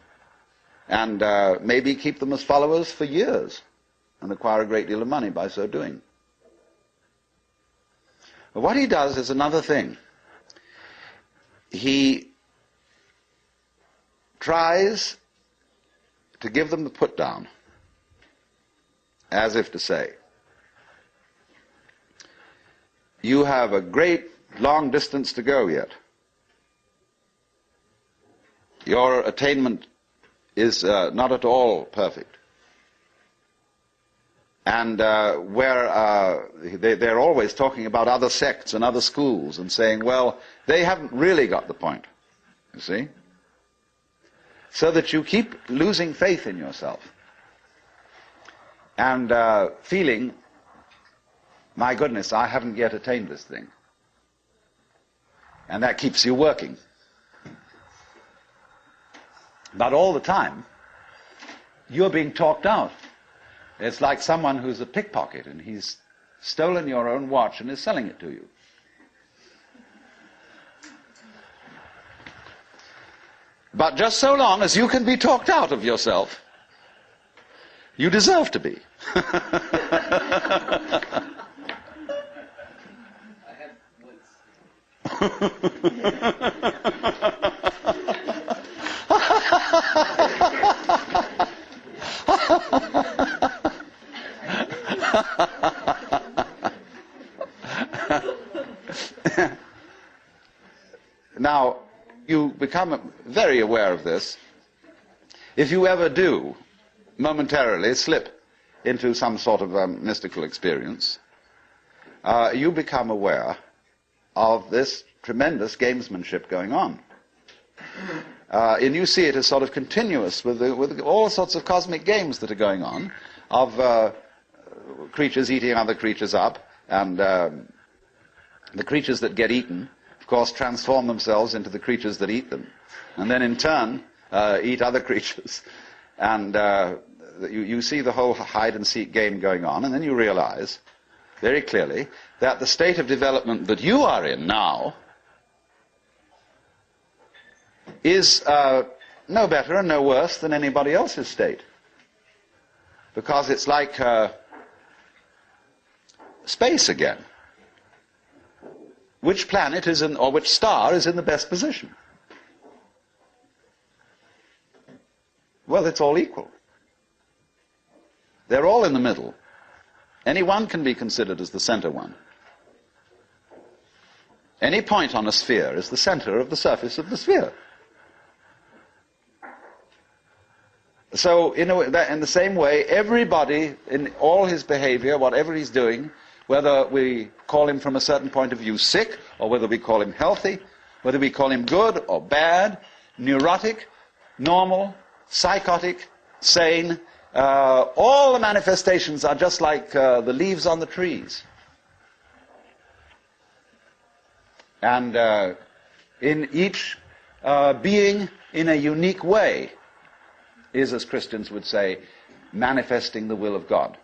and maybe keep them as followers for years and acquire a great deal of money by so doing. But what he does is another thing. He tries to give them the put down, as if to say, you have a great long distance to go yet. Your attainment is not at all perfect. And they're always talking about other sects and other schools and saying, well, they haven't really got the point, you see? So that you keep losing faith in yourself and feeling, my goodness, I haven't yet attained this thing. And that keeps you working. But all the time, you're being talked out. It's like someone who's a pickpocket and he's stolen your own watch and is selling it to you. But just so long as you can be talked out of yourself, you deserve to be. Now, you become very aware of this if you ever do momentarily slip into some sort of mystical experience. You become aware of this tremendous gamesmanship going on. And you see it as sort of continuous with all sorts of cosmic games that are going on, of creatures eating other creatures up, and The creatures that get eaten, of course, transform themselves into the creatures that eat them, and then in turn eat other creatures. And you see the whole hide-and-seek game going on, and then you realize very clearly that the state of development that you are in now is no better and no worse than anybody else's state. Because it's like space again. Which planet is in, or which star is in the best position? Well, it's all equal. They're all in the middle. Any one can be considered as the center one. Any point on a sphere is the center of the surface of the sphere. So, in the same way, everybody, in all his behavior, whatever he's doing, whether we call him from a certain point of view sick, or whether we call him healthy, whether we call him good or bad, neurotic, normal, psychotic, sane, all the manifestations are just like the leaves on the trees. And in each being, in a unique way, is, as Christians would say, manifesting the will of God.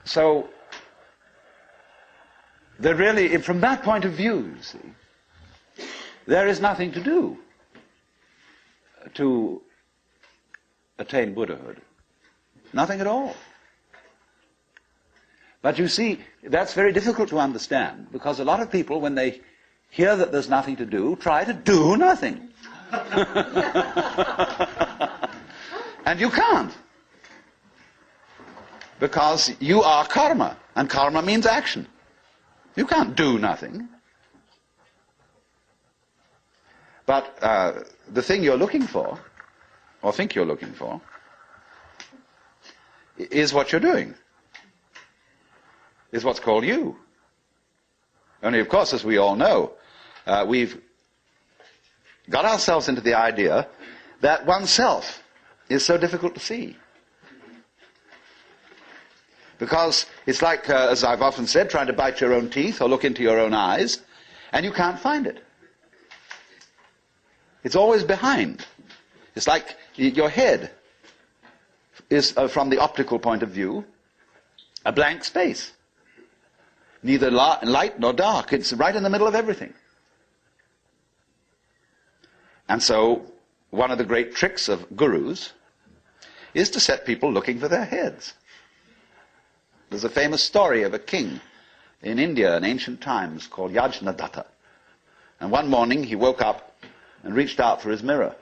So, there really, from that point of view, you see, there is nothing to do to attain Buddhahood. Nothing at all. But you see, that's very difficult to understand, because a lot of people, when they hear that there's nothing to do, try to do nothing. And you can't. Because you are karma, and karma means action. You can't do nothing. But the thing you're looking for, or think you're looking for, is what you're doing. Is what's called you. Only, of course, as we all know, we've got ourselves into the idea that oneself is so difficult to see. Because it's like, as I've often said, trying to bite your own teeth or look into your own eyes, and you can't find it. It's always behind. It's like your head is, from the optical point of view, a blank space. Neither light nor dark. It's right in the middle of everything. And so, one of the great tricks of gurus is to set people looking for their heads. There's a famous story of a king in India in ancient times called Yajnadatta. And one morning he woke up and reached out for his mirror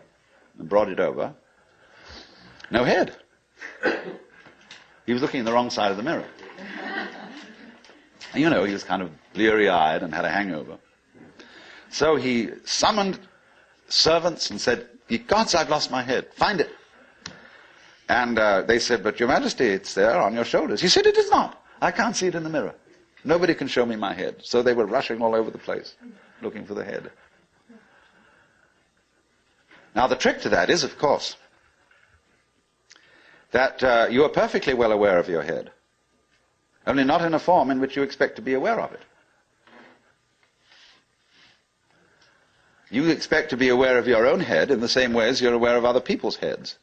and brought it over. No head. He was looking in the wrong side of the mirror. And you know, he was kind of bleary-eyed and had a hangover. So he summoned servants and said, "Gods, I've lost my head. Find it." And they said, "But Your Majesty, it's there on your shoulders." He said, "It is not. I can't see it in the mirror. Nobody can show me my head." So they were rushing all over the place, looking for the head. Now the trick to that is, of course, that you are perfectly well aware of your head, only not in a form in which you expect to be aware of it. You expect to be aware of your own head in the same way as you're aware of other people's heads.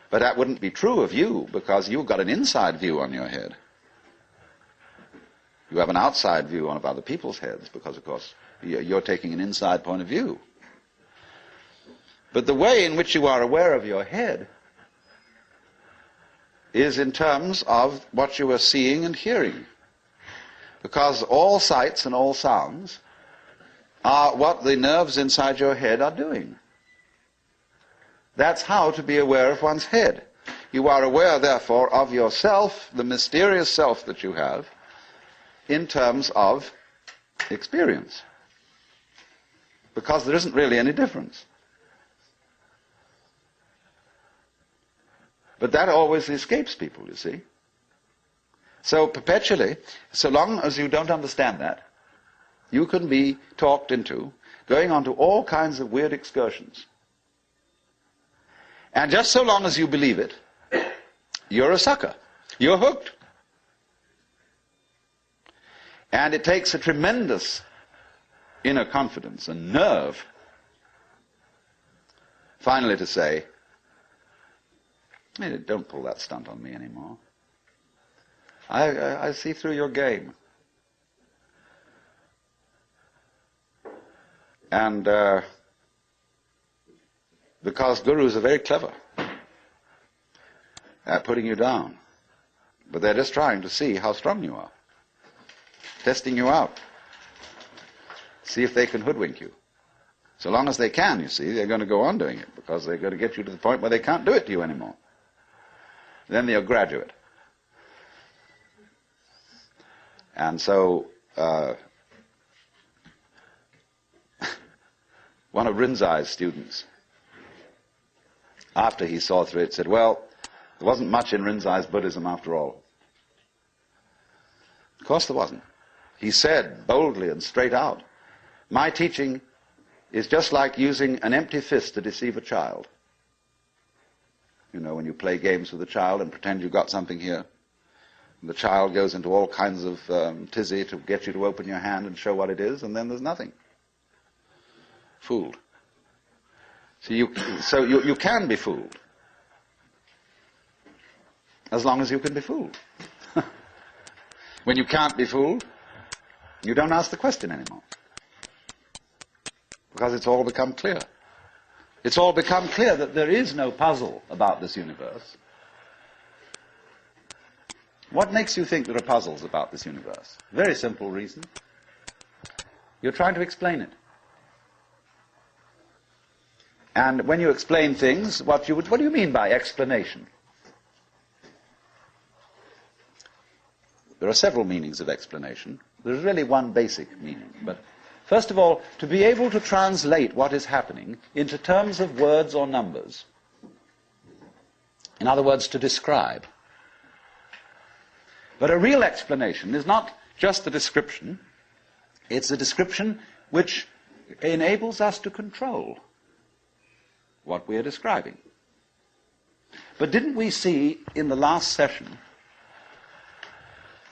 But that wouldn't be true of you, because you've got an inside view on your head. You have an outside view of other people's heads, because, of course, you're taking an inside point of view. But the way in which you are aware of your head is in terms of what you are seeing and hearing. Because all sights and all sounds are what the nerves inside your head are doing. That's how to be aware of one's head. You are aware, therefore, of yourself, the mysterious self that you have, in terms of experience. Because there isn't really any difference. But that always escapes people, you see. So perpetually, so long as you don't understand that, you can be talked into going on to all kinds of weird excursions. And just so long as you believe it, you're a sucker. You're hooked. And it takes a tremendous inner confidence and nerve finally to say, hey, don't pull that stunt on me anymore. I see through your game. And because gurus are very clever at putting you down, but they're just trying to see how strong you are, testing you out, see if they can hoodwink you. So long as they can, you see, they're going to go on doing it, because they're going to get you to the point where they can't do it to you anymore. Then they're a graduate. And so one of Rinzai's students, after he saw through it, said, well, there wasn't much in Rinzai's Buddhism after all. Of course there wasn't. He said boldly and straight out, my teaching is just like using an empty fist to deceive a child. You know, when you play games with a child and pretend you've got something here, and the child goes into all kinds of tizzy to get you to open your hand and show what it is, and then there's nothing. Fooled. So you can be fooled, as long as you can be fooled. When you can't be fooled, you don't ask the question anymore, because it's all become clear. It's all become clear that there is no puzzle about this universe. What makes you think there are puzzles about this universe? Very simple reason. You're trying to explain it. And when you explain things, what do you mean by explanation? There are several meanings of explanation. There's really one basic meaning. But first of all, to be able to translate what is happening into terms of words or numbers. In other words, to describe. But a real explanation is not just a description. It's a description which enables us to control what we are describing. But didn't we see in the last session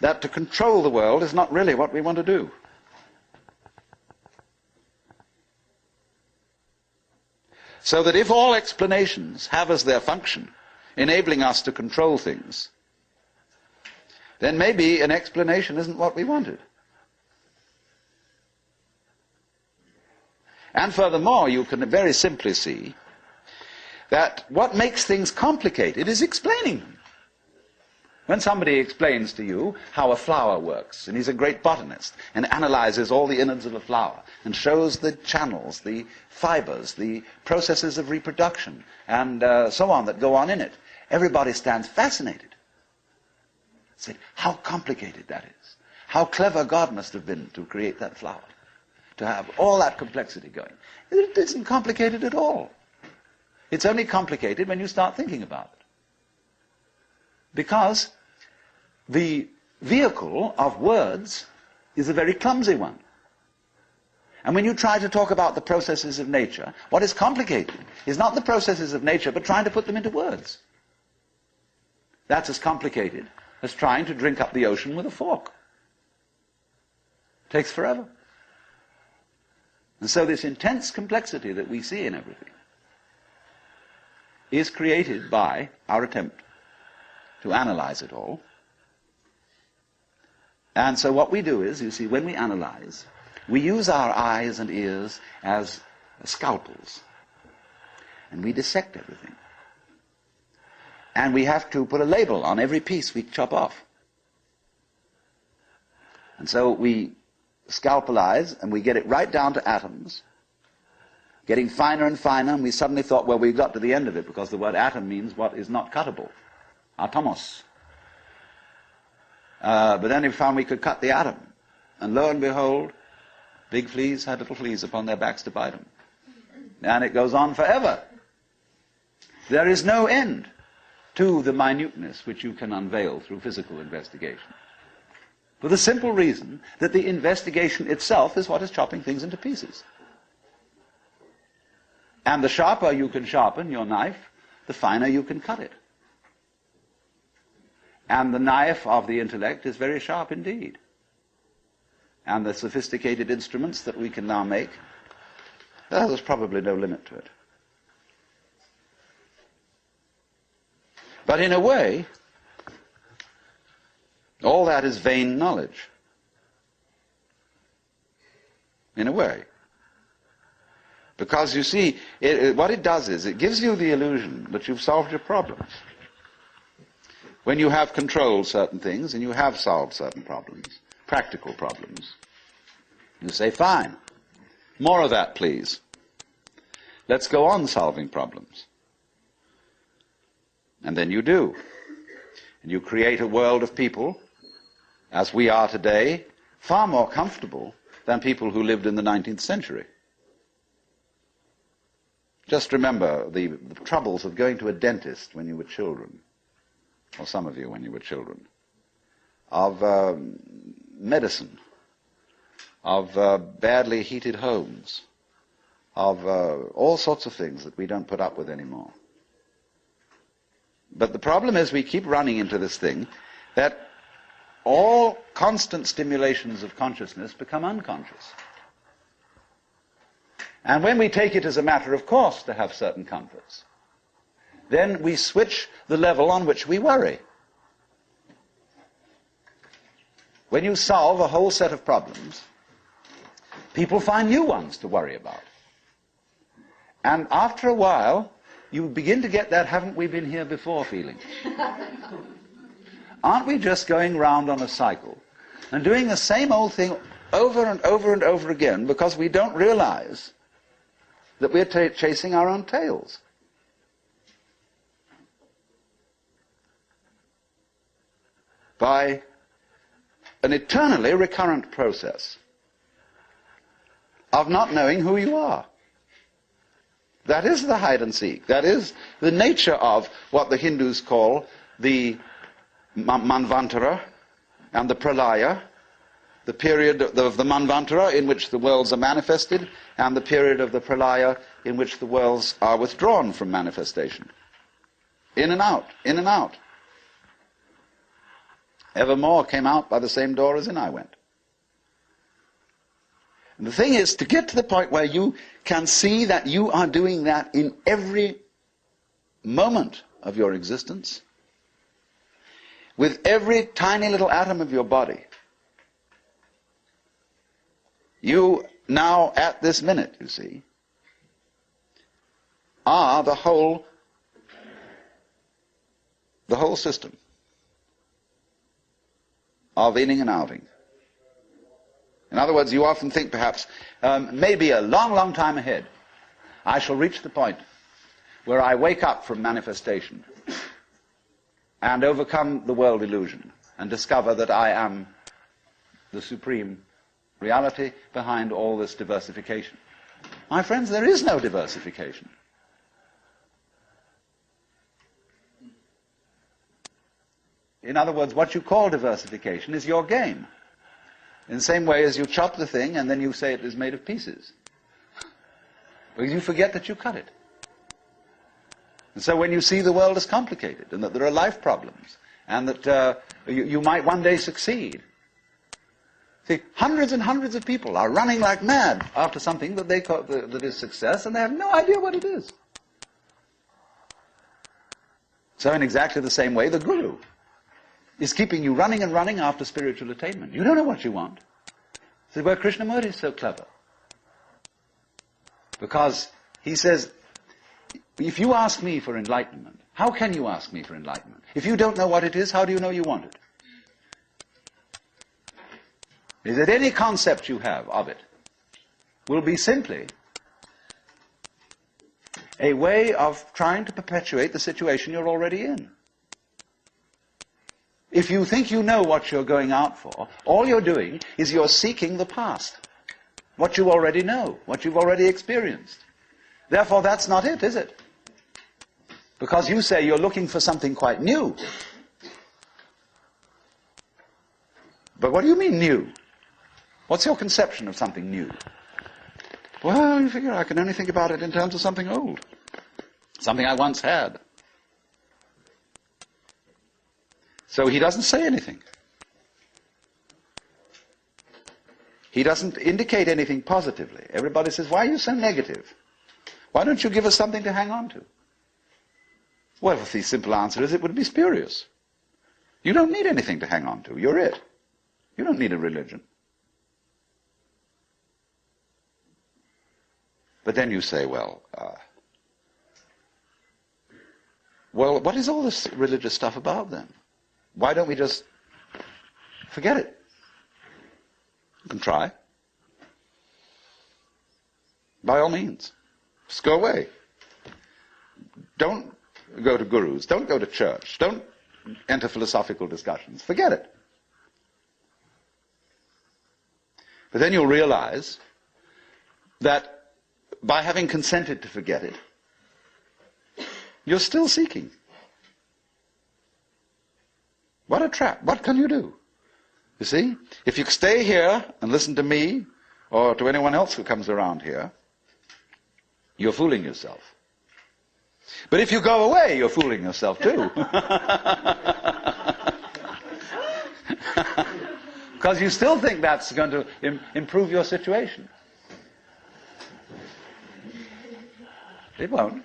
that to control the world is not really what we want to do? So that if all explanations have as their function enabling us to control things, then maybe an explanation isn't what we wanted. And furthermore, you can very simply see that what makes things complicated is explaining them. When somebody explains to you how a flower works, and he's a great botanist, and analyzes all the innards of a flower, and shows the channels, the fibers, the processes of reproduction, and so on that go on in it, everybody stands fascinated. Say, how complicated that is. How clever God must have been to create that flower, to have all that complexity going. It isn't complicated at all. It's only complicated when you start thinking about it. Because the vehicle of words is a very clumsy one. And when you try to talk about the processes of nature, what is complicated is not the processes of nature, but trying to put them into words. That's as complicated as trying to drink up the ocean with a fork. It takes forever. And so this intense complexity that we see in everything is created by our attempt to analyze it all. And so what we do is, you see, when we analyze, we use our eyes and ears as scalpels. And we dissect everything. And we have to put a label on every piece we chop off. And so we scalpelize, and we get it right down to atoms, getting finer and finer, and we suddenly thought, well, we got to the end of it, because the word atom means what is not cuttable. Atomos. But then we found we could cut the atom. And lo and behold, big fleas had little fleas upon their backs to bite them. And it goes on forever. There is no end to the minuteness which you can unveil through physical investigation. For the simple reason that the investigation itself is what is chopping things into pieces. And the sharper you can sharpen your knife, the finer you can cut it. And the knife of the intellect is very sharp indeed. And the sophisticated instruments that we can now make, well, there's probably no limit to it. But in a way, all that is vain knowledge. In a way. Because you see, what it does is, it gives you the illusion that you've solved your problems. When you have controlled certain things, and you have solved certain problems, practical problems, you say, fine, more of that, please. Let's go on solving problems. And then you do. And you create a world of people, as we are today, far more comfortable than people who lived in the 19th century. Just remember the troubles of going to a dentist when you were children, or some of you when you were children, of medicine, of badly heated homes, of all sorts of things that we don't put up with anymore. But the problem is we keep running into this thing that all constant stimulations of consciousness become unconscious. And when we take it as a matter of course to have certain comforts, then we switch the level on which we worry. When you solve a whole set of problems, people find new ones to worry about. And after a while, you begin to get that haven't we been here before feeling. Aren't we just going round on a cycle and doing the same old thing over and over and over again because we don't realize that we're chasing our own tails? By an eternally recurrent process of not knowing who you are. That is the hide and seek. That is the nature of what the Hindus call the Manvantara and the Pralaya, the period of the Manvantara in which the worlds are manifested, and the period of the Pralaya in which the worlds are withdrawn from manifestation. In and out, in and out. Evermore came out by the same door as in I went. And the thing is, to get to the point where you can see that you are doing that in every moment of your existence, with every tiny little atom of your body, you now, at this minute, you see, are the whole system of inning and outing. In other words, you often think perhaps, maybe a long, long time ahead, I shall reach the point where I wake up from manifestation and overcome the world illusion and discover that I am the supreme reality behind all this diversification. My friends, there is no diversification. In other words, what you call diversification is your game. In the same way as you chop the thing and then you say it is made of pieces. Because you forget that you cut it. And so when you see the world as complicated and that there are life problems and that you might one day succeed. See, hundreds and hundreds of people are running like mad after something that they call that is success, and they have no idea what it is. So in exactly the same way, the guru is keeping you running and running after spiritual attainment. You don't know what you want. This is where Krishnamurti is so clever. Because he says, if you ask me for enlightenment, how can you ask me for enlightenment? If you don't know what it is, how do you know you want it? Is that any concept you have of it will be simply a way of trying to perpetuate the situation you're already in. If you think you know what you're going out for, all you're doing is you're seeking the past. What you already know, what you've already experienced. Therefore, that's not it, is it? Because you say you're looking for something quite new. But what do you mean new? What's your conception of something new? Well, you figure I can only think about it in terms of something old. Something I once had. So he doesn't say anything. He doesn't indicate anything positively. Everybody says, why are you so negative? Why don't you give us something to hang on to? Well, the simple answer is it would be spurious. You don't need anything to hang on to. You're it. You don't need a religion. But then you say, well, what is all this religious stuff about then? Why don't we just forget it? You can try. By all means. Just go away. Don't go to gurus. Don't go to church. Don't enter philosophical discussions. Forget it. But then you'll realize that by having consented to forget it, you're still seeking. What a trap. What can you do? You see? If you stay here and listen to me, or to anyone else who comes around here, you're fooling yourself. But if you go away, you're fooling yourself too. Because you still think that's going to improve your situation. It won't.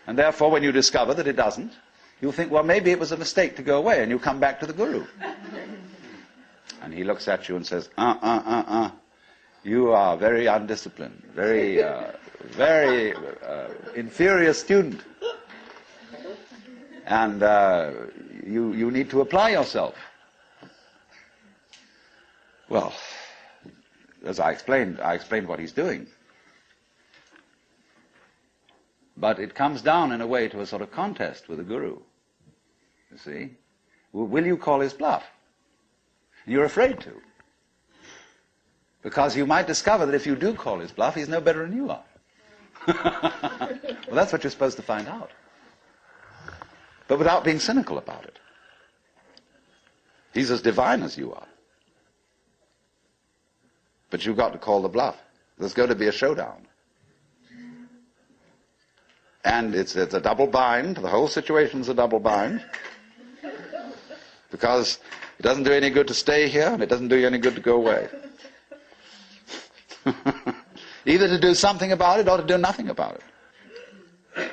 And therefore, when you discover that it doesn't, you'll think, well, maybe it was a mistake to go away, and you come back to the guru. And he looks at you and says, you are very undisciplined, very inferior student. And you need to apply yourself. Well, as I explained what he's doing. But it comes down in a way to a sort of contest with the guru. You see? Will you call his bluff? You're afraid to. Because you might discover that if you do call his bluff, he's no better than you are. Well, that's what you're supposed to find out. But without being cynical about it. He's as divine as you are. But you've got to call the bluff. There's going to be a showdown. And it's a double bind. The whole situation's a double bind. Because it doesn't do any good to stay here, and it doesn't do you any good to go away. Either to do something about it or to do nothing about it.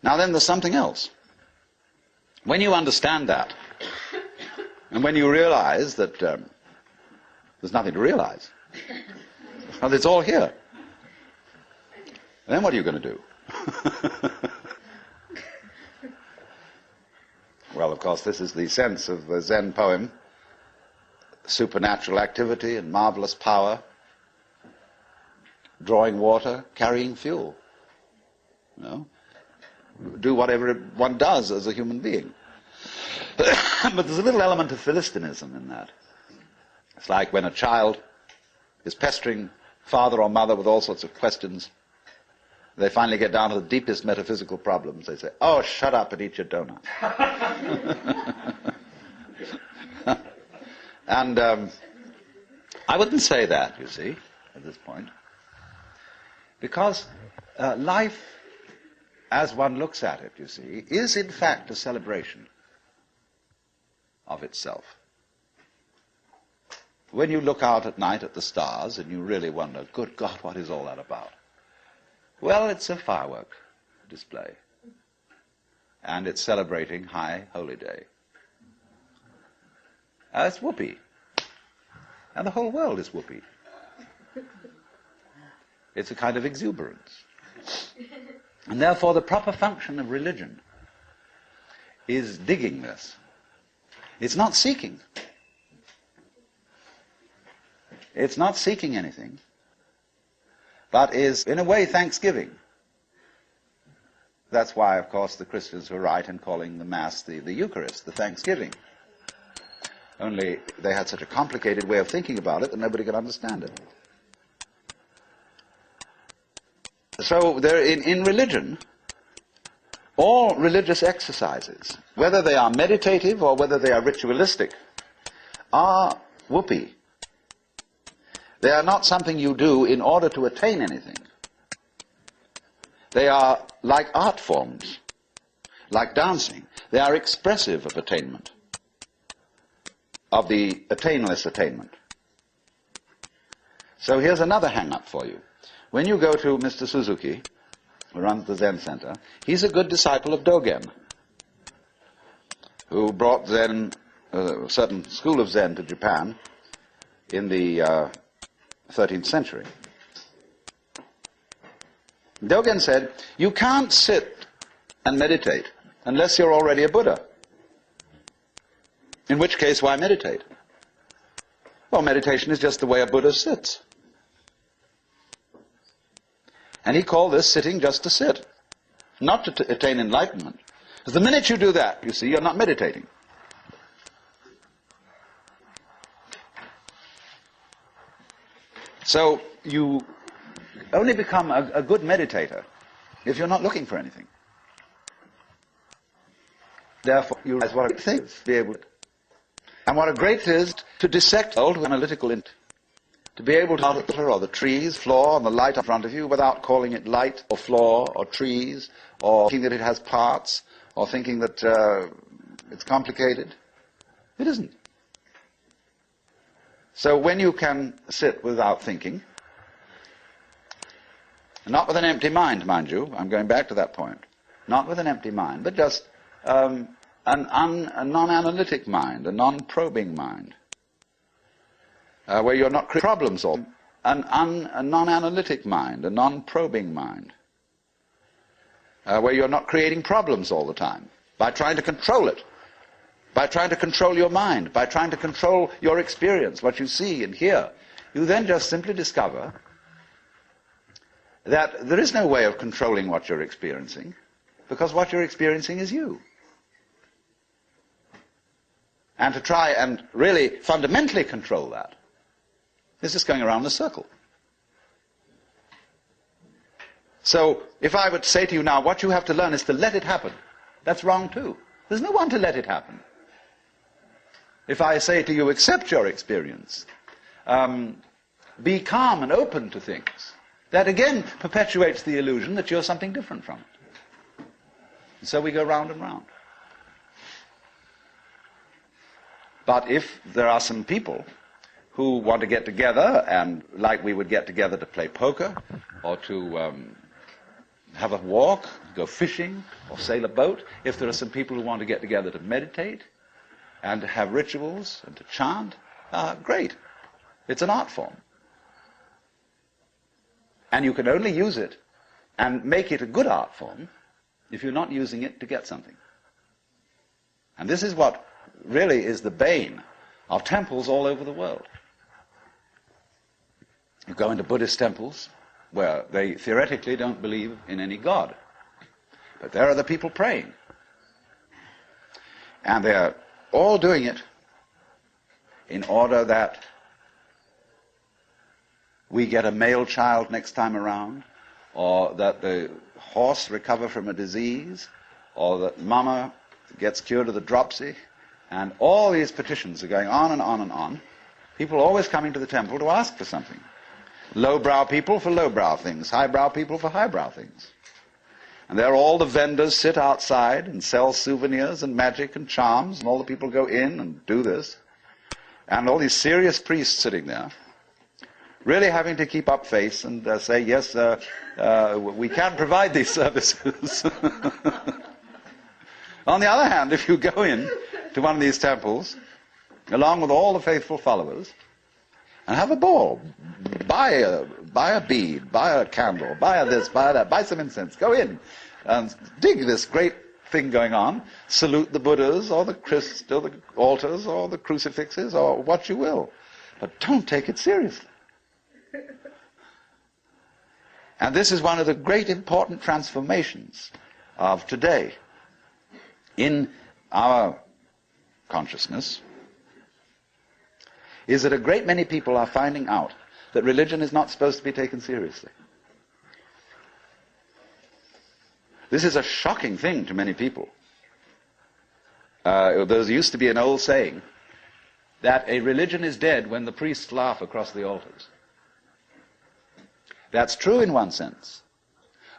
Now then, there's something else. When you understand that, and when you realize that there's nothing to realize, and it's all here, then what are you going to do? Well, of course, this is the sense of the Zen poem. Supernatural activity and marvelous power, drawing water, carrying fuel. You know? Do whatever one does as a human being. But there's a little element of Philistinism in that. It's like when a child is pestering father or mother with all sorts of questions. They finally get down to the deepest metaphysical problems. They say, oh, shut up and eat your donut. And I wouldn't say that, you see, at this point. Because life, as one looks at it, you see, is in fact a celebration of itself. When you look out at night at the stars and you really wonder, good God, what is all that about? Well, it's a firework display. And it's celebrating High Holy Day. It's whoopee. And the whole world is whoopee. It's a kind of exuberance. And therefore the proper function of religion is digging this. It's not seeking. It's not seeking anything, but is, in a way, thanksgiving. That's why, of course, the Christians were right in calling the Mass the Eucharist, the thanksgiving. Only they had such a complicated way of thinking about it that nobody could understand it. So in religion, all religious exercises, whether they are meditative or whether they are ritualistic, are whoopee. They are not something you do in order to attain anything. They are like art forms. like dancing. They are expressive of attainment, of the attainless attainment. So here's another hang-up for you. When you go to Mr. Suzuki, who runs the Zen Center, he's a good disciple of Dogen, who brought Zen, a certain school of Zen to Japan in the 13th century. Dogen said, you can't sit and meditate unless you're already a Buddha. In which case, why meditate? Well, meditation is just the way a Buddha sits. And he called this sitting just to sit, not to attain enlightenment. Because the minute you do that, you see, you're not meditating. So you only become a good meditator if you're not looking for anything. Therefore, you realize what a great thing is to be able to. And what a great thing is to dissect the world with analytical intent. To be able to alter the trees, floor, and the light in front of you without calling it light or floor or trees or thinking that it has parts or thinking that it's complicated. It isn't. So when you can sit without thinking, not with an empty mind, mind you, I'm going back to that point, not with an empty mind, but just a non-analytic mind, a non-probing mind, where you're not creating problems, or a non-analytic mind, a non-probing mind, where you're not creating problems all the time by trying to control it, by trying to control your mind, by trying to control your experience, what you see and hear. You then just simply discover that there is no way of controlling what you're experiencing, because what you're experiencing is you. And to try and really fundamentally control that is just going around the circle. So if I would say to you now, what you have to learn is to let it happen, that's wrong too. There's no one to let it happen. If I say to you, accept your experience, be calm and open to things, that again perpetuates the illusion that you're something different from it. And so we go round and round. But if there are some people who want to get together, and like we would get together to play poker, or to have a walk, go fishing, or sail a boat, if there are some people who want to get together to meditate, and to have rituals, and to chant, great. It's an art form. And you can only use it and make it a good art form if you're not using it to get something. And this is what really is the bane of temples all over the world. You go into Buddhist temples where they theoretically don't believe in any God. But there are the people praying. And they're all doing it in order that we get a male child next time around, or that the horse recover from a disease, or that mama gets cured of the dropsy. And all these petitions are going on and on and on. People always coming to the temple to ask for something. Lowbrow people for lowbrow things, highbrow people for highbrow things. And there all the vendors sit outside and sell souvenirs and magic and charms, and all the people go in and do this. And all these serious priests sitting there, really having to keep up face and say, yes, we can provide these services. On the other hand, if you go in to one of these temples, along with all the faithful followers, and have a ball, buy a bead, buy a candle, buy a this, buy that, buy some incense, go in and dig this great thing going on, salute the Buddhas or the Christ or the altars or the crucifixes or what you will, but don't take it seriously. And this is one of the great important transformations of today in our consciousness, is that a great many people are finding out that religion is not supposed to be taken seriously. This is a shocking thing to many people. There used to be an old saying that a religion is dead when the priests laugh across the altars. That's true in one sense.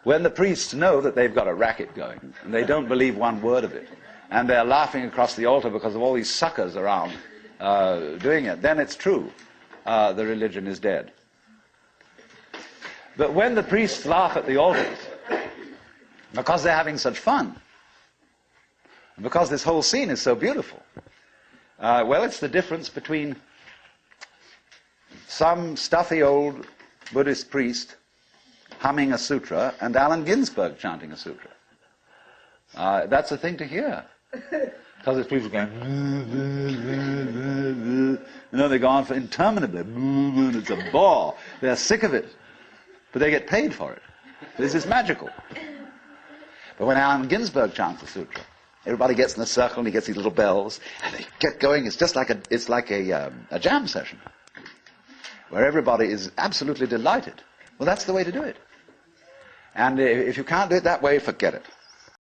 When the priests know that they've got a racket going, and they don't believe one word of it, and they're laughing across the altar because of all these suckers around doing it, then it's true. The religion is dead. But when the priests laugh at the altars, because they're having such fun, and because this whole scene is so beautiful, well, it's the difference between some stuffy old Buddhist priest humming a sutra and Allen Ginsberg chanting a sutra. That's a thing to hear. Because there's people going, they go on for interminably, it's a bore. They're sick of it. But they get paid for it. This is magical. But when Allen Ginsberg chants the sutra, everybody gets in a circle and he gets these little bells, and they get going. It's just like a jam session, where everybody is absolutely delighted. Well, that's the way to do it. And if you can't do it that way, forget it.